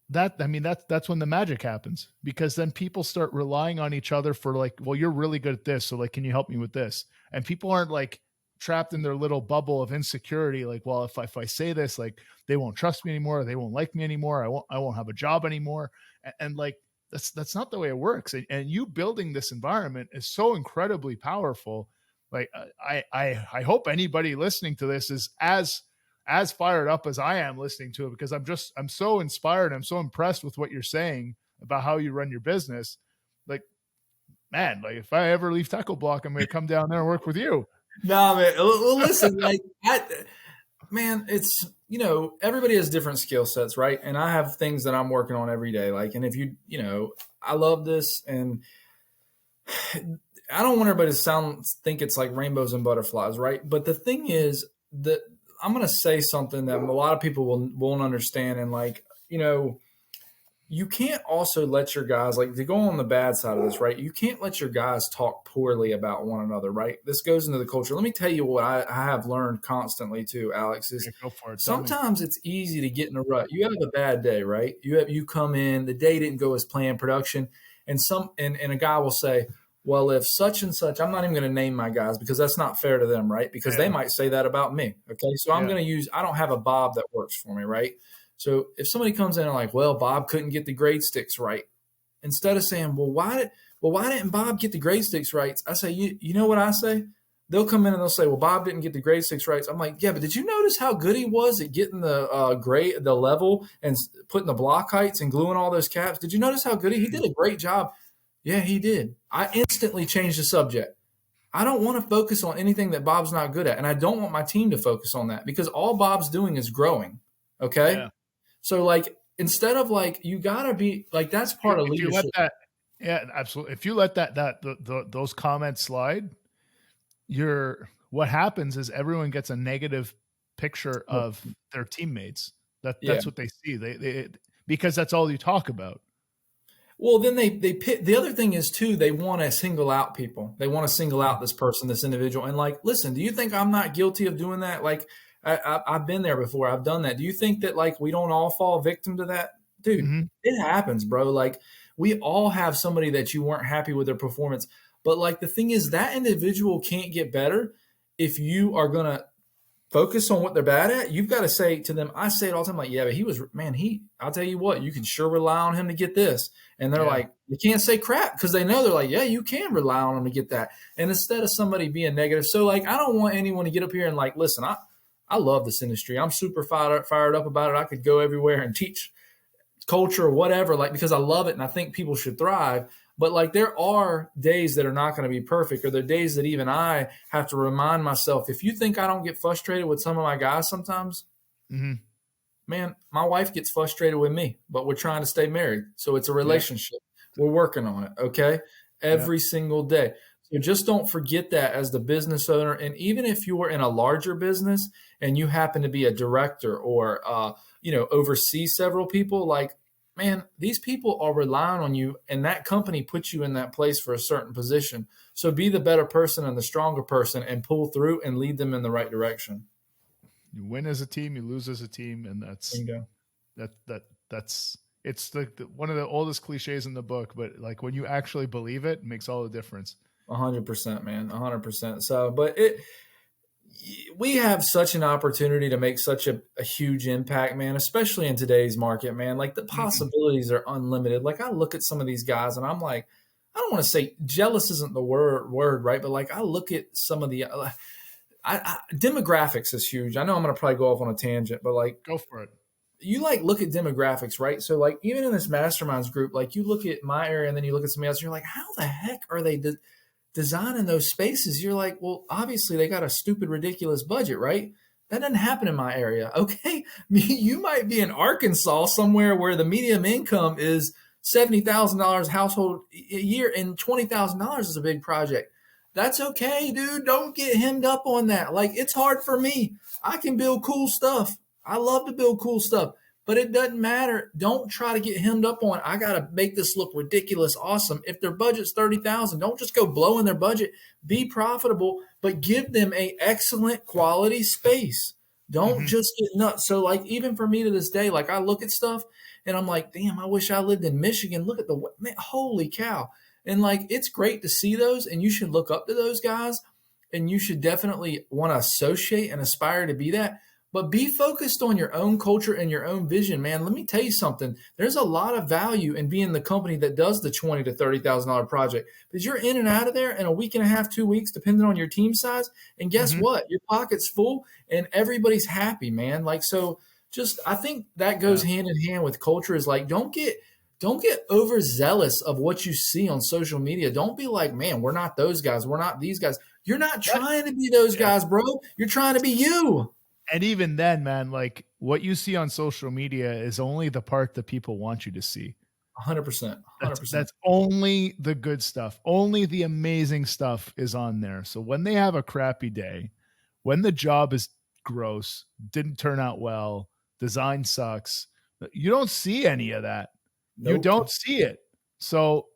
that's when the magic happens, because then people start relying on each other for like, well, you're really good at this, so like, can you help me with this? And people aren't like trapped in their little bubble of insecurity, like, well, if I say this, like, they won't trust me anymore, they won't like me anymore, I won't have a job anymore. And like, that's not the way it works. And you building this environment is so incredibly powerful. Like, I hope anybody listening to this is as fired up as I am listening to it, because I'm so inspired. I'm so impressed with what you're saying about how you run your business. Like, man, like, if I ever leave Tackle Block, I'm going to come down there and work with you.
No, man. Well, listen, like, man, it's, everybody has different skill sets, right? And I have things that I'm working on every day. Like, and if I love this, and I don't want everybody to think it's like rainbows and butterflies, right? But the thing is that I'm going to say something that a lot of people won't understand. And like, you can't also let your guys, like, to go on the bad side of this, right? You can't let your guys talk poorly about one another, right? This goes into the culture. Let me tell you what I have learned constantly too, Alex, is
Go for it.
sometimes it's easy to get in a rut. You have a bad day, right? You come in, the day didn't go as planned, production, and a guy will say, well, if such and such, I'm not even going to name my guys because that's not fair to them, right? Because they might say that about me. Okay. So I'm going to I don't have a Bob that works for me, right? So if somebody comes in and like, well, Bob couldn't get the grade sticks right, instead of saying, well, why didn't Bob get the grade sticks right? I say, you know what I say? They'll come in and they'll say, well, Bob didn't get the grade sticks right. I'm like, yeah, but did you notice how good he was at getting the level and putting the block heights and gluing all those caps? Did you notice how good he did a great job? Yeah, he did. I instantly changed the subject. I don't want to focus on anything that Bob's not good at. And I don't want my team to focus on that, because all Bob's doing is growing. Okay.
Yeah.
So like, instead of like, you gotta be like, that's part of leadership.
You let that, yeah, absolutely. If you let those comments slide, what happens is everyone gets a negative picture of their teammates. That's what they see. They because that's all you talk about.
Well, then they pick. The other thing is too, they want to single out people. They want to single out this person, this individual. And like, listen, do you think I'm not guilty of doing that? Like, I've been there before. I've done that. Do you think that like we don't all fall victim to that? Dude, It happens, bro. Like, we all have somebody that you weren't happy with their performance. But like, the thing is, that individual can't get better if you are going to focus on what they're bad at. You've got to say to them, I say it all the time, like, yeah, but I'll tell you what, you can sure rely on him to get this. And they're like, you can't say crap, because they know, they're like, yeah, you can rely on him to get that. And instead of somebody being negative. So like, I don't want anyone to get up here and like, listen, I love this industry. I'm super fired up about it. I could go everywhere and teach culture or whatever, like, because I love it and I think people should thrive. But like, there are days that are not going to be perfect, or there are days that even I have to remind myself, if you think I don't get frustrated with some of my guys sometimes, man, my wife gets frustrated with me, but we're trying to stay married. So it's a relationship. We're working on it. Okay. Every single day. So just don't forget that as the business owner. And even if you're in a larger business and you happen to be a director or, oversee several people, like, man, these people are relying on you, and that company puts you in that place for a certain position. So be the better person and the stronger person, and pull through and lead them in the right direction.
You win as a team, you lose as a team, and that's it's the one of the oldest cliches in the book, but like when you actually believe it, it makes all the difference.
100%, man, 100%. So, but we have such an opportunity to make such a huge impact, man, especially in today's market, man. Like, the possibilities are unlimited. Like, I look at some of these guys and I'm like, I don't want to say jealous isn't the word, right? But like, I look at some of the demographics is huge. I know I'm going to probably go off on a tangent, but like,
go for it.
You like look at demographics, right? So like, even in this masterminds group, like, you look at my area and then you look at somebody else, and you're like, how the heck are they designing those spaces? You're like, well, obviously they got a stupid, ridiculous budget, right? That doesn't happen in my area. Okay. You might be in Arkansas somewhere where the median income is $70,000 household a year, and $20,000 is a big project. That's okay, dude. Don't get hemmed up on that. Like, it's hard for me. I can build cool stuff. I love to build cool stuff. But it doesn't matter. Don't try to get hemmed up on, I got to make this look ridiculous, awesome. If their budget's $30,000, don't just go blowing their budget. Be profitable, but give them a excellent quality space. Don't just get nuts. So like, even for me to this day, like, I look at stuff and I'm like, damn, I wish I lived in Michigan. Look at man, holy cow. And like, it's great to see those, and you should look up to those guys, and you should definitely want to associate and aspire to be that. But be focused on your own culture and your own vision, man. Let me tell you something. There's a lot of value in being the company that does the $20,000 to $30,000 project, because you're in and out of there in a week and a half, 2 weeks, depending on your team size. And guess what? Your pocket's full and everybody's happy, man. Like, so just, I think that goes hand in hand with culture, is like, don't get overzealous of what you see on social media. Don't be like, man, we're not those guys. We're not these guys. You're not trying to be those guys, bro. You're trying to be you.
And even then, man, like, what you see on social media is only the part that people want you to see.
100%.
That's only the good stuff. Only the amazing stuff is on there. So when they have a crappy day, when the job is gross, didn't turn out well, design sucks, you don't see any of that. Nope. You don't see it. So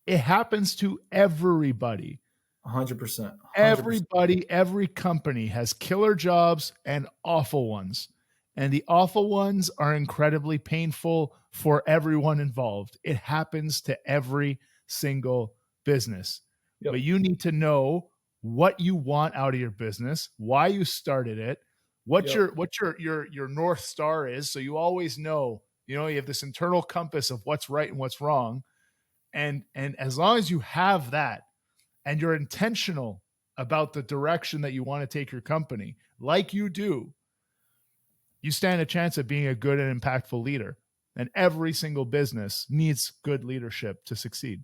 it happens to everybody.
100%.
Everybody, every company has killer jobs and awful ones. And the awful ones are incredibly painful for everyone involved. It happens to every single business. Yep. But you need to know what you want out of your business, why you started it, what your North Star is. So you always know, you have this internal compass of what's right and what's wrong. And as long as you have that, and you're intentional about the direction that you want to take your company, like you do, you stand a chance of being a good and impactful leader. And every single business needs good leadership to succeed.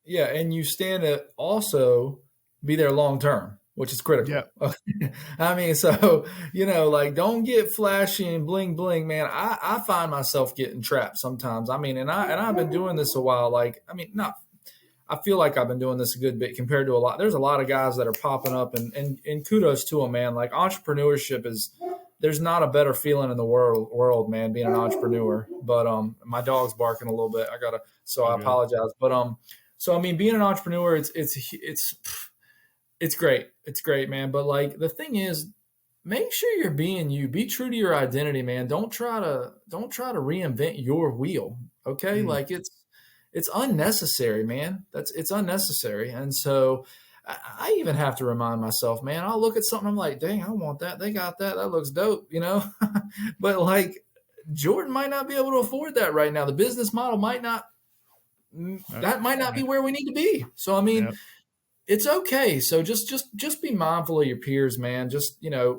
Yeah, and you stand to also be there long term, which is critical. Yeah. I mean, so, like, don't get flashy and bling bling, man. I find myself getting trapped sometimes. I mean, and I've been doing this a while. Like, I mean, I feel like I've been doing this a good bit compared to a lot. There's a lot of guys that are popping up, and kudos to them, man. Like, entrepreneurship there's not a better feeling in the world, man, being an entrepreneur. But my dog's barking a little bit. I apologize. But so I mean, being an entrepreneur, it's great. It's great, man. But like, the thing is, make sure you're being you. Be true to your identity, man. Don't try to reinvent your wheel. Okay, like, it's unnecessary, man. It's unnecessary. And so I even have to remind myself, man, I'll look at something. I'm like, dang, I want that. They got that. That looks dope, but like Jordan might not be able to afford that right now. The business model might not, that might not be where we need to be. So, I mean,
Yep.
it's okay. So just be mindful of your peers, man. Just,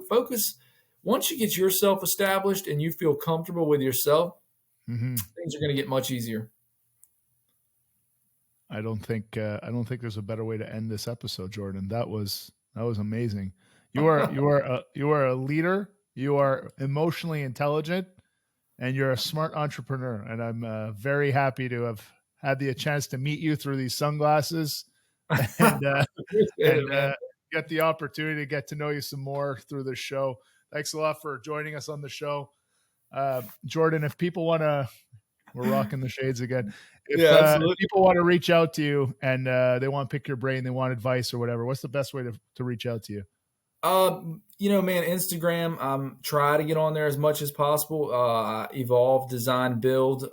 focus. Once you get yourself established and you feel comfortable with yourself,
Mm-hmm.
things are going to get much easier.
I don't think there's a better way to end this episode, Jordan. That was amazing. You are a leader. You are emotionally intelligent, and you're a smart entrepreneur. And I'm very happy to have had the chance to meet you through these sunglasses, and get the opportunity to get to know you some more through this show. Thanks a lot for joining us on the show, Jordan. If people want to, we're rocking the shades again. If people want to reach out to you and they want to pick your brain, they want advice or whatever, what's the best way to reach out to you?
Man, Instagram, try to get on there as much as possible. Evolve Design Build.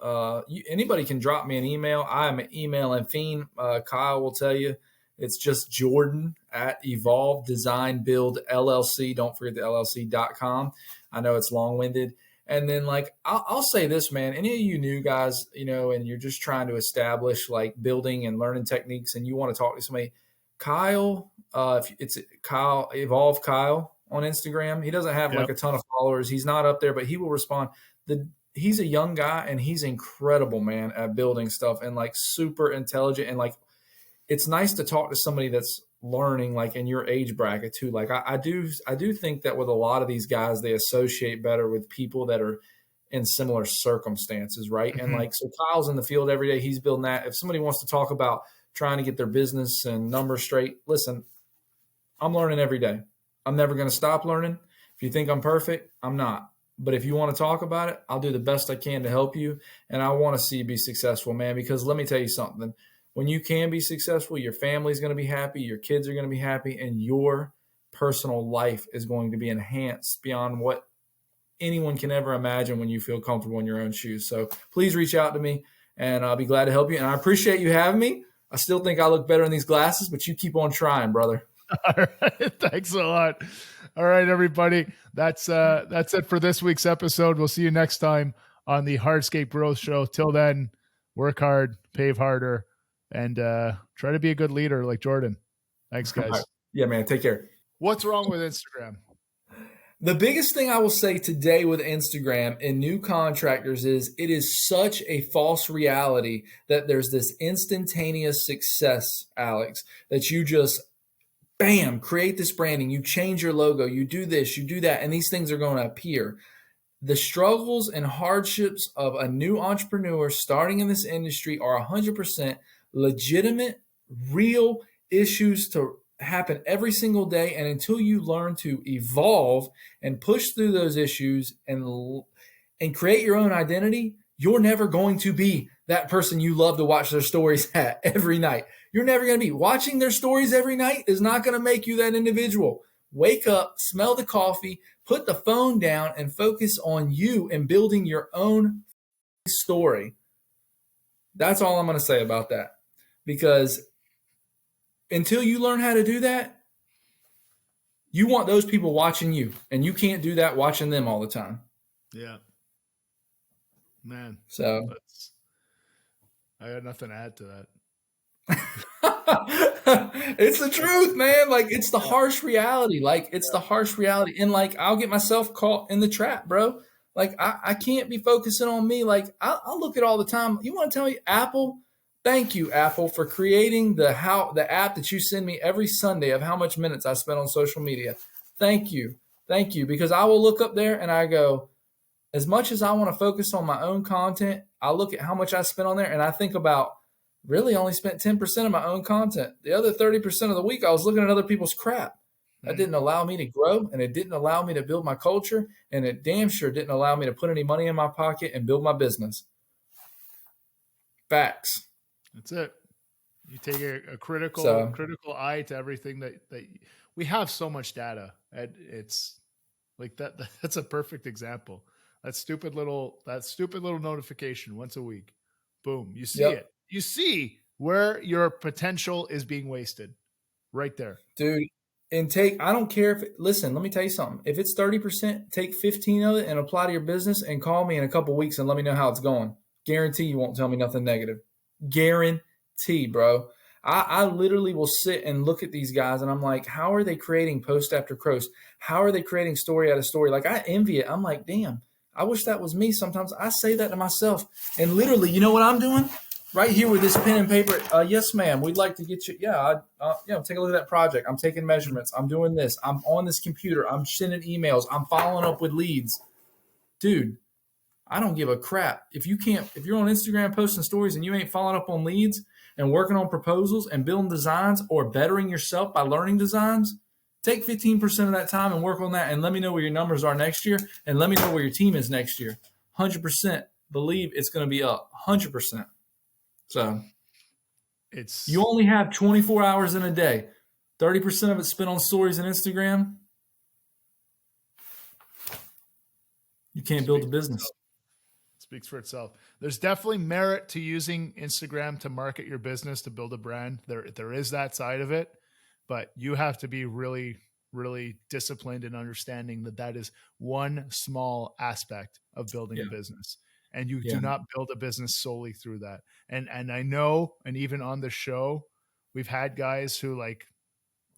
Anybody can drop me an email. I'm an emailing fiend. Kyle will tell you. It's just Jordan at Evolve Design Build LLC. Don't forget the LLC.com. I know it's long-winded. And then, like, I'll say this, man, any of you new guys, and you're just trying to establish like building and learning techniques and you want to talk to somebody, Kyle, if it's Kyle, Evolve Kyle on Instagram. He doesn't have like a ton of followers. He's not up there, but he will respond. He's a young guy and he's incredible, man, at building stuff and like super intelligent. And like, it's nice to talk to somebody that's learning like in your age bracket too. Like I do think that with a lot of these guys, they associate better with people that are in similar circumstances. Right. Mm-hmm. And like, so Kyle's in the field every day. He's building that. If somebody wants to talk about trying to get their business and numbers straight, listen, I'm learning every day. I'm never going to stop learning. If you think I'm perfect, I'm not. But if you want to talk about it, I'll do the best I can to help you. And I want to see you be successful, man, because let me tell you something. When you can be successful, your family's going to be happy, your kids are going to be happy, and your personal life is going to be enhanced beyond what anyone can ever imagine when you feel comfortable in your own shoes. So please reach out to me, and I'll be glad to help you. And I appreciate you having me. I still think I look better in these glasses, but you keep on trying, brother.
All right. Thanks a lot. All right, everybody. That's it for this week's episode. We'll see you next time on the Hardscape Growth Show. Till then, work hard, pave harder, and try to be a good leader like Jordan. Thanks, guys.
Right. Yeah, man. Take care.
What's wrong with Instagram?
The biggest thing I will say today with Instagram and new contractors is it is such a false reality that there's this instantaneous success, Alex, that you just, bam, create this branding, you change your logo, you do this, you do that, and these things are going to appear. The struggles and hardships of a new entrepreneur starting in this industry are 100% legitimate, real issues to happen every single day. And until you learn to evolve and push through those issues and create your own identity, you're never going to be that person you love to watch their stories at every night. You're never going to be. Watching their stories every night is not going to make you that individual. Wake up, smell the coffee, put the phone down, and focus on you and building your own story. That's all I'm going to say about that. Because until you learn how to do that, you want those people watching you, and you can't do that watching them all the time.
Yeah. Man.
So
I got nothing to add to that.
It's the truth, man. Like, it's the harsh reality. The harsh reality. And like, I'll get myself caught in the trap, bro. Like, I can't be focusing on me. Like, I'll look at all the time. You want to tell me, Apple? Thank you, Apple, for creating the app that you send me every Sunday of how much minutes I spent on social media. Thank you. Thank you. Because I will look up there and I go, as much as I want to focus on my own content, I look at how much I spent on there and I think about, really only spent 10% of my own content. The other 30% of the week, I was looking at other people's crap. That didn't allow me to grow, and it didn't allow me to build my culture, and it damn sure didn't allow me to put any money in my pocket and build my business. Facts.
That's it. You take a critical eye to everything that we have so much data, and it's like that. That's a perfect example. That stupid little notification once a week. Boom. You see it. You see where your potential is being wasted. right there.
Dude. And I don't care listen, let me tell you something. If it's 30%, take 15 of it and apply to your business and call me in a couple weeks and let me know how it's going. Guarantee you won't tell me nothing negative. Guarantee, bro. I literally will sit and look at these guys and I'm like, how are they creating post after post? How are they creating story out of story? Like, I envy it. I'm like, damn, I wish that was me. Sometimes I say that to myself. And literally, you know what I'm doing? Right here with this pen and paper. Yes, ma'am. We'd like to get you. Yeah, take a look at that project. I'm taking measurements. I'm doing this. I'm on this computer. I'm sending emails. I'm following up with leads. Dude, I don't give a crap. If you're on Instagram posting stories and you ain't following up on leads and working on proposals and building designs or bettering yourself by learning designs, take 15% of that time and work on that and let me know where your numbers are next year and let me know where your team is next year. 100% believe it's going to be up. 100%. So you only have 24 hours in a day. 30% of it spent on stories and Instagram. You can't build a business.
Speaks for itself. There's definitely merit to using Instagram to market your business, to build a brand. There is that side of it, but you have to be really, really disciplined in understanding that is one small aspect of building a business. And you do not build a business solely through that. And I know, and even on the show, we've had guys who like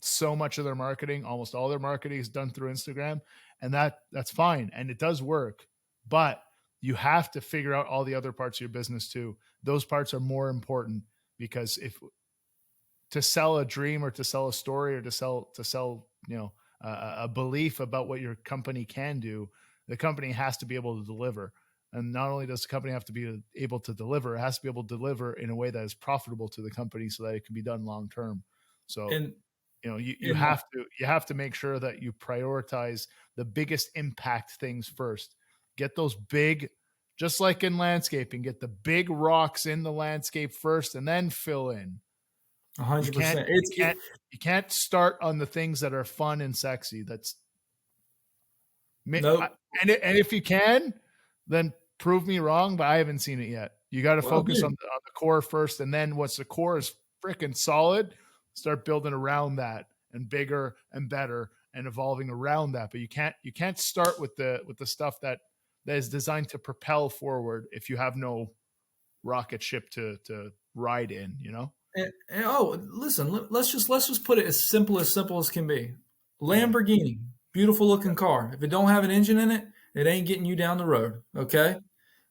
so much of their marketing, almost all their marketing is done through Instagram, and that's fine. And it does work, but you have to figure out all the other parts of your business too. Those parts are more important, because to sell a dream or to sell a story or to sell, a belief about what your company can do, the company has to be able to deliver. And not only does the company have to be able to deliver, it has to be able to deliver in a way that is profitable to the company so that it can be done long term. So, you have to make sure that you prioritize the biggest impact things first. Get those big, just like in landscaping, get the big rocks in the landscape first and then fill in.
100%.
You can't start on the things that are fun and sexy.
Nope.
And if you can, then prove me wrong, but I haven't seen it yet. You got to focus on the core first, and then once the core is freaking solid, start building around that and bigger and better and evolving around that. But you can't start with the stuff that is designed to propel forward if you have no rocket ship to ride in,
listen, let's just put it as simple as can be. Lamborghini, beautiful looking car. If it don't have an engine in it, it ain't getting you down the road. Okay.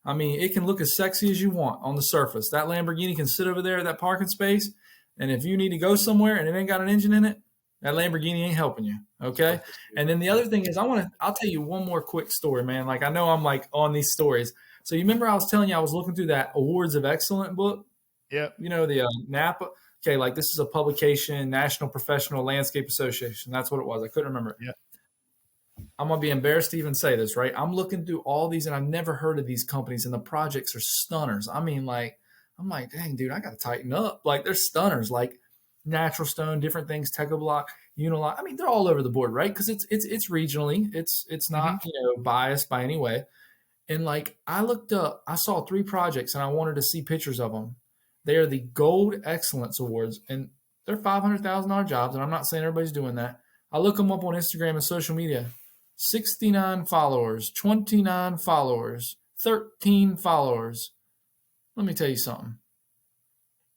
I mean, it can look as sexy as you want on the surface. That Lamborghini can sit over there at that parking space. And if you need to go somewhere and it ain't got an engine in it, that Lamborghini ain't helping you. Okay. And then the other thing is I'll tell you one more quick story, man. Like, I know I'm like on these stories. So you remember I was telling you, I was looking through that Awards of Excellence book.
Yeah.
The NAPA. Okay. Like, this is a publication, National Professional Landscape Association. That's what it was. I couldn't remember it.
Yeah.
I'm going to be embarrassed to even say this, right? I'm looking through all these and I've never heard of these companies, and the projects are stunners. I mean, like, I'm like, dang, dude, I got to tighten up. Like, they're stunners, like Natural Stone, different things, Techoblock, Unilock. I mean, they're all over the board, right? Because it's regionally, it's not biased by any way. And like, I looked up, I saw 3 projects and I wanted to see pictures of them. They are the Gold Excellence Awards, and they're $500,000 jobs. And I'm not saying everybody's doing that. I look them up on Instagram and social media. 69 followers, 29 followers, 13 followers. Let me tell you something.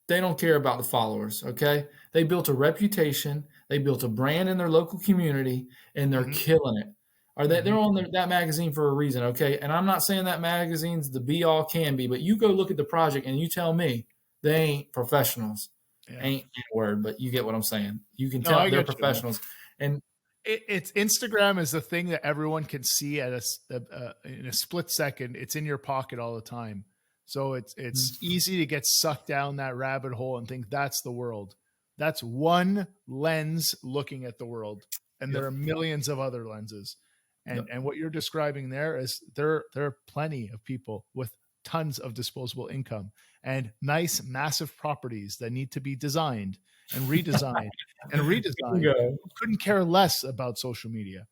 They don't care about the followers, okay? They built a reputation. They built a brand in their local community, and they're killing it. They're on that magazine for a reason, okay? And I'm not saying that magazine's the be-all can be, but you go look at the project and you tell me they ain't professionals. Yeah. Ain't a word, but you get what I'm saying. You can tell they're professionals. And
it's Instagram is the thing that everyone can see in a split second. It's in your pocket all the time. So it's easy to get sucked down that rabbit hole and think that's the world. That's one lens looking at the world. And there are millions of other lenses. And what you're describing there is there are plenty of people with tons of disposable income and nice, massive properties that need to be designed and redesigned and redesigned. You couldn't care less about social media.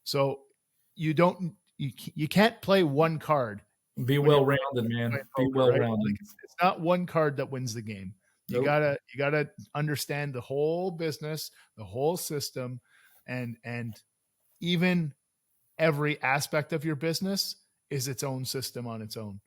So you can't play one card.
Be well-rounded, man. Be well-rounded.
Like it's not one card that wins the game. You
Nope.
gotta understand the whole business, the whole system, and even every aspect of your business is its own system on its own.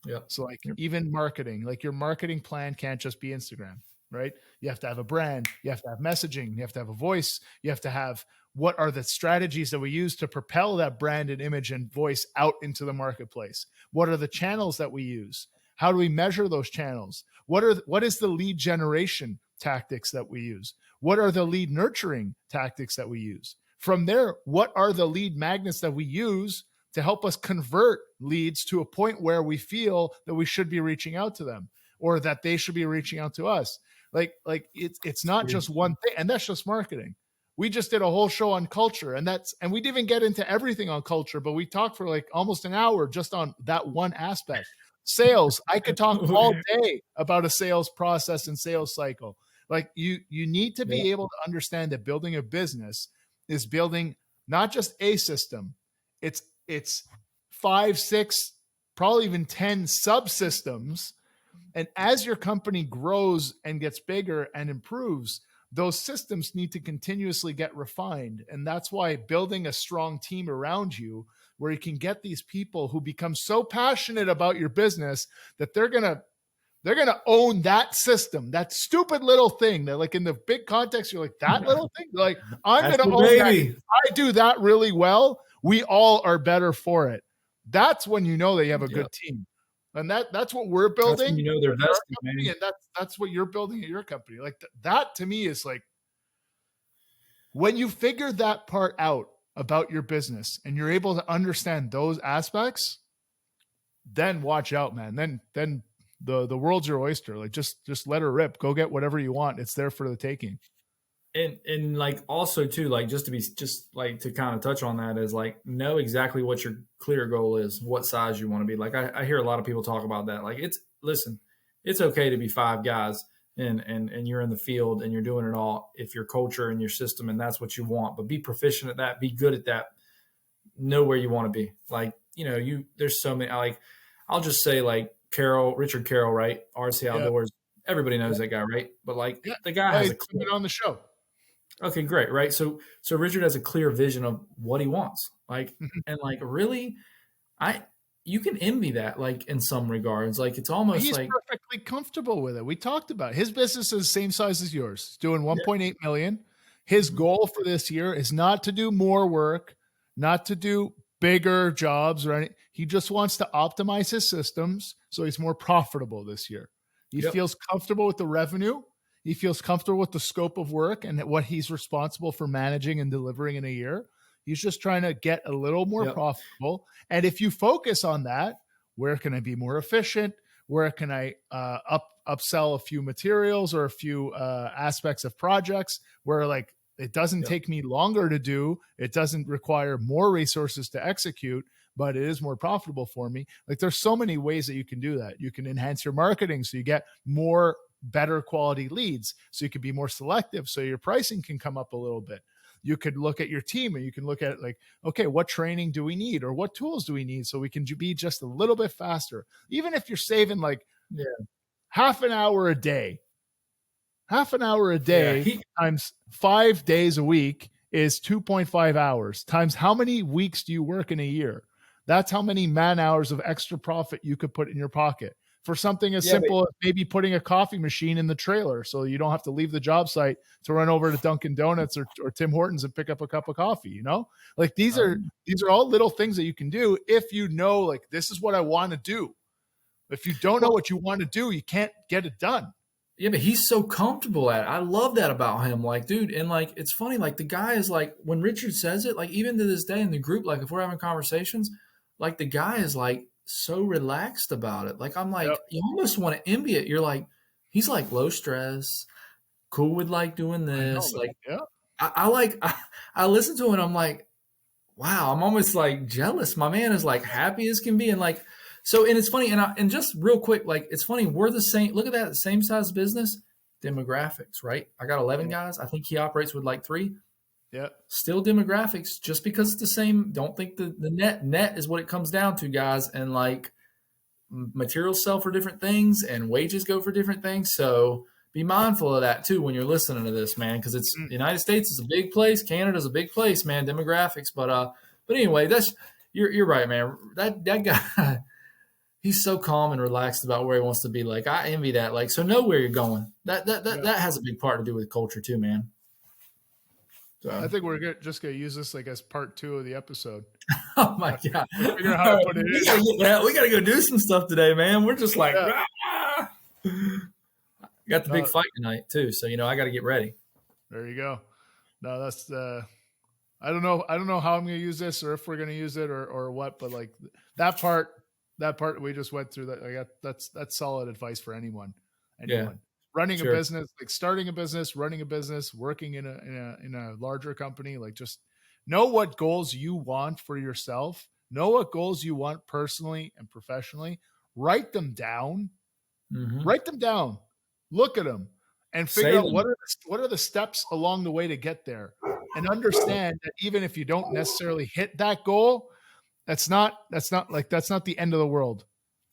Yep.
So like
Yep.
even marketing, like your marketing plan can't just be Instagram, right? You have to have a brand, you have to have messaging, you have to have a voice, you have to have what are the strategies that we use to propel that brand and image and voice out into the marketplace? What are the channels that we use? How do we measure those channels? What is the lead generation tactics that we use? What are the lead nurturing tactics that we use? From there, what are the lead magnets that we use to help us convert leads to a point where we feel that we should be reaching out to them or that they should be reaching out to us? Like it's not just one thing, and that's just marketing. We just did a whole show on culture, and we didn't even get into everything on culture, but we talked for like almost an hour just on that one aspect. Sales, I could talk all day about a sales process and sales cycle. Like you need to be able to understand that building a business is building not just a system, it's 5, 6, probably even 10 subsystems. And as your company grows and gets bigger and improves, those systems need to continuously get refined. And that's why building a strong team around you where you can get these people who become so passionate about your business that they're going to own that system, that stupid little thing that like in the big context, you're like that little thing. They're like, I'm going to own that. I do that really well. We all are better for it. That's when you know that you have a good team. And that's what we're building.
That's when you know they're vested, man.
And that's what you're building at your company. Like that to me is like when you figure that part out about your business and you're able to understand those aspects, then watch out, man. Then the world's your oyster. Like just let her rip. Go get whatever you want. It's there for the taking.
And like also too, like just to kind of touch on that is like know exactly what your clear goal is, what size you want to be. Like I hear a lot of people talk about that. Like it's okay to be 5 guys and you're in the field and you're doing it all if your culture and your system and that's what you want. But be proficient at that, be good at that, know where you want to be. Like, there's so many like I'll just say like Richard Carroll, right? RC Outdoors. Yeah. Everybody knows that guy, right? But like the guy has
been on the show.
Okay, great, right? So Richard has a clear vision of what he wants, like, and like really, you can envy that, like in some regards, like it's almost
he's
like
perfectly comfortable with it. We talked about it. His business is the same size as yours. He's doing 1.8 million. His goal for this year is not to do more work, not to do bigger jobs or anything. He just wants to optimize his systems so he's more profitable this year. He feels comfortable with the revenue. He feels comfortable with the scope of work and what he's responsible for managing and delivering in a year. He's just trying to get a little more profitable. And if you focus on that, where can I be more efficient? Where can I upsell a few materials or a few aspects of projects where like it doesn't take me longer to do, it doesn't require more resources to execute, but it is more profitable for me. Like there's so many ways that you can do that. You can enhance your marketing so you get more better quality leads, so you can be more selective, so your pricing can come up a little bit. You could look at your team and you can look at like, okay, what training do we need or what tools do we need so we can be just a little bit faster? Even if you're saving like half an hour a day times 5 days a week is 2.5 hours times how many weeks do you work in a year? That's how many man hours of extra profit you could put in your pocket for something as simple as maybe putting a coffee machine in the trailer so you don't have to leave the job site to run over to Dunkin' Donuts or Tim Hortons and pick up a cup of coffee, Like these are all little things that you can do if you know, like, this is what I want to do. If you don't know what you want to do, you can't get it done.
Yeah, but he's so comfortable at it. I love that about him. Like, dude, and like, it's funny, like the guy is like, when Richard says it, like even to this day in the group, like if we're having conversations, like the guy is like, so relaxed about it. Like I'm like, you almost want to envy it. You're like, he's like low stress, cool with like doing this. Like, I listen to it and I'm like, wow, I'm almost like jealous. My man is like happy as can be. And like, so, and it's funny. And just real quick, like, it's funny. We're the same. Look at that. Same size business demographics, right? I got 11 guys. I think he operates with like 3.
Yeah.
Still demographics, just because it's the same. Don't think the net is what it comes down to, guys. And like materials sell for different things and wages go for different things. So be mindful of that too when you're listening to this, man, because it's
Mm.
the United States is a big place, Canada's a big place, man, demographics. But anyway, that's you're right, man. That guy, he's so calm and relaxed about where he wants to be. Like I envy that. Like so, know where you're going.
Yeah.
That has a big part to do with culture too, man.
I
So,
think we're just gonna use this like as part 2 of the episode.
oh my god,
Figure out how to put it in.
we gotta go do some stuff today, man. We're just like,
Yeah.
"Rah!" Got the big fight tonight too, so I got to get ready.
There you go. No, that's I don't know how I'm going to use this or if we're going to use it or what, but like that part we just went through that's solid advice for anyone.
Yeah,
Running
sure.
a business, like starting a business, running a business, working in a larger company, like just know what goals you want for yourself, know what goals you want personally and professionally, write them down, look at them and figure out what are the steps along the way to get there. And understand that even if you don't necessarily hit that goal, that's not the end of the world.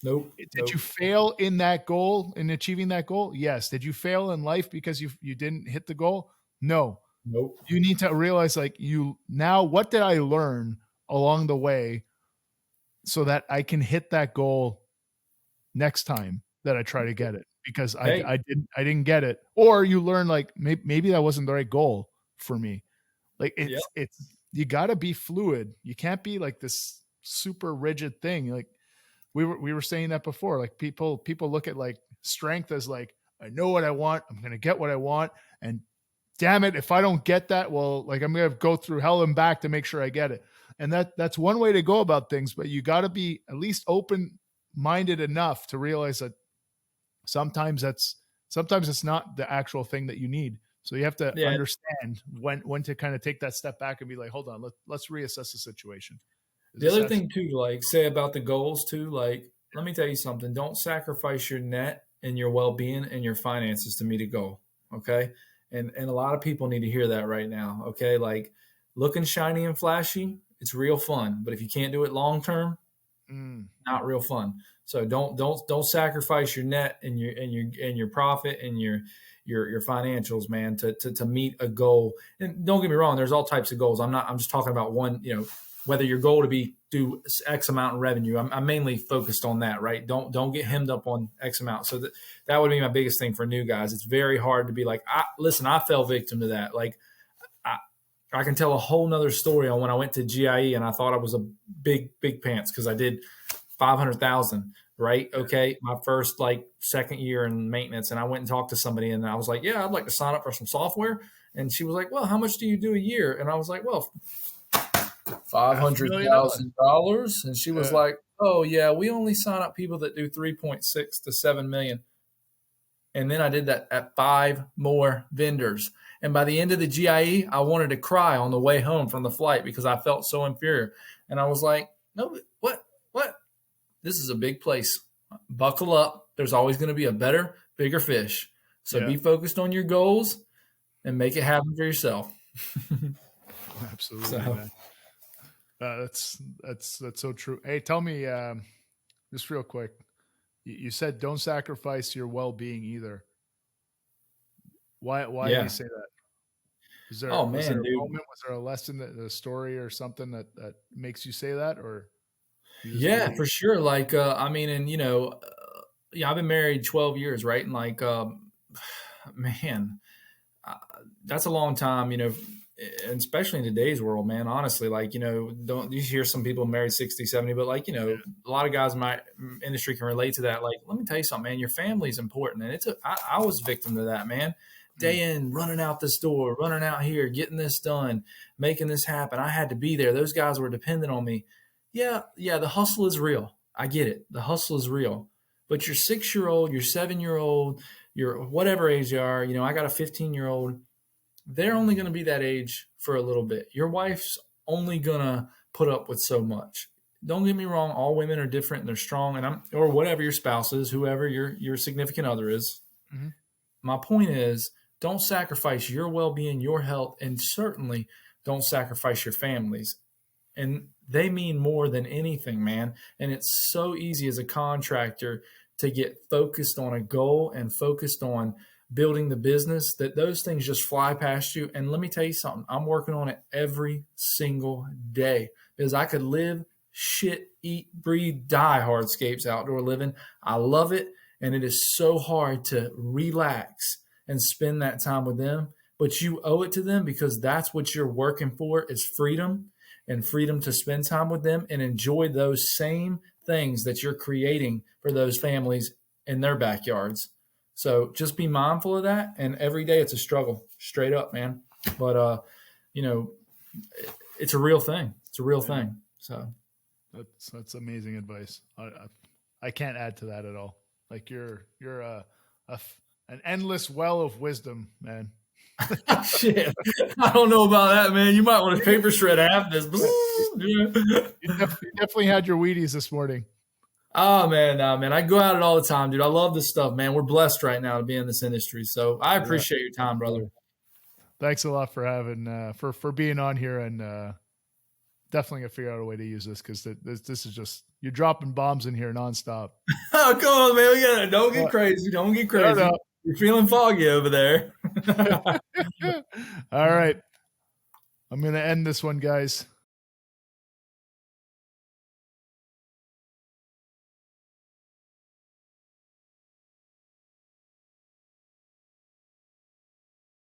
Nope.
Did you fail in that goal, in achieving that goal? Yes. Did you fail in life because you didn't hit the goal? No.
Nope.
You need to realize what did I learn along the way so that I can hit that goal next time that I try to get it, because I didn't get it. Or you learn like maybe that wasn't the right goal for me. Like it's you got to be fluid. You can't be like this super rigid thing. Like we were saying that before. Like people look at like strength as like, I know what I want. I'm going to get what I want. And damn it, if I don't get that, well, like I'm going to go through hell and back to make sure I get it. And that's one way to go about things, but you got to be at least open-minded enough to realize that sometimes it's not the actual thing that you need. So you have to understand when to kind of take that step back and be like, hold on, let's reassess the situation.
The other thing too, like say about the goals too, like let me tell you something. Don't sacrifice your net and your well-being and your finances to meet a goal. Okay. And a lot of people need to hear that right now. Okay. Like looking shiny and flashy, it's real fun. But if you can't do it long-term, not real fun. So don't sacrifice your net and your profit and your financials, man, to meet a goal. And don't get me wrong, there's all types of goals. I'm just talking about one, whether your goal to do X amount in revenue. I'm mainly focused on that, right? Don't get hemmed up on X amount. So that would be my biggest thing for new guys. It's very hard to be like, I fell victim to that. Like I can tell a whole nother story on when I went to GIE and I thought I was a big pants because I did 500,000, right? Okay. My first second year in maintenance. And I went and talked to somebody and I was like, yeah, I'd like to sign up for some software. And she was like, well, how much do you do a year? And I was like, well, $500,000. And she was like, oh yeah, we only sign up people that do 3.6 to 7 million. And then I did that at 5 more vendors. And by the end of the GIE, I wanted to cry on the way home from the flight because I felt so inferior. And I was like, no, what? This is a big place. Buckle up. There's always going to be a better, bigger fish. So be focused on your goals and make it happen for yourself.
Absolutely. So. That's so true. Hey, tell me just real quick. You said don't sacrifice your well-being either. Why do you say that? Was there a moment? Was there a lesson, a story or something that makes you say that? Or
for sure. Like, I've been married 12 years, right? And man, that's a long time, and especially in today's world, man, honestly, don't you hear some people married 60, 70, but a lot of guys in my industry can relate to that. Like, let me tell you something, man, your family is important. And I was victim to that, man. Day in, running out this door, running out here, getting this done, making this happen. I had to be there. Those guys were dependent on me. Yeah, the hustle is real. I get it. The hustle is real. But your 6-year-old, your 7-year-old, your whatever age you are, I got a 15-year-old, they're only going to be that age for a little bit. Your wife's only going to put up with so much. Don't get me wrong. All women are different and they're strong, or whatever your spouse is, whoever your significant other is. Mm-hmm. My point is, don't sacrifice your well-being, your health, and certainly don't sacrifice your families. And they mean more than anything, man. And it's so easy as a contractor to get focused on a goal and focused on building the business, that those things just fly past you. And let me tell you something, I'm working on it every single day because I could live, shit, eat, breathe, die hardscapes outdoor living. I love it. And it is so hard to relax and spend that time with them. But you owe it to them because that's what you're working for is freedom and freedom to spend time with them and enjoy those same things that you're creating for those families in their backyards. So just be mindful of that. And every day it's a struggle, straight up, man. But, it's a real thing. It's a real thing. So
that's amazing advice. I can't add to that at all. Like you're an endless well of wisdom, man.
Shit, I don't know about that, man. You might want to paper shred half this.
You definitely had your Wheaties this morning.
Oh man, man, I go at it all the time, dude. I love this stuff, man. We're blessed right now to be in this industry, so I appreciate your time, brother.
Thanks a lot for having for being on here, and definitely gonna figure out a way to use this because this is just you're dropping bombs in here nonstop.
Oh, come on, man. We gotta don't get crazy. Don't get crazy. No. You're feeling foggy over there.
All right. I'm going to end this one, guys.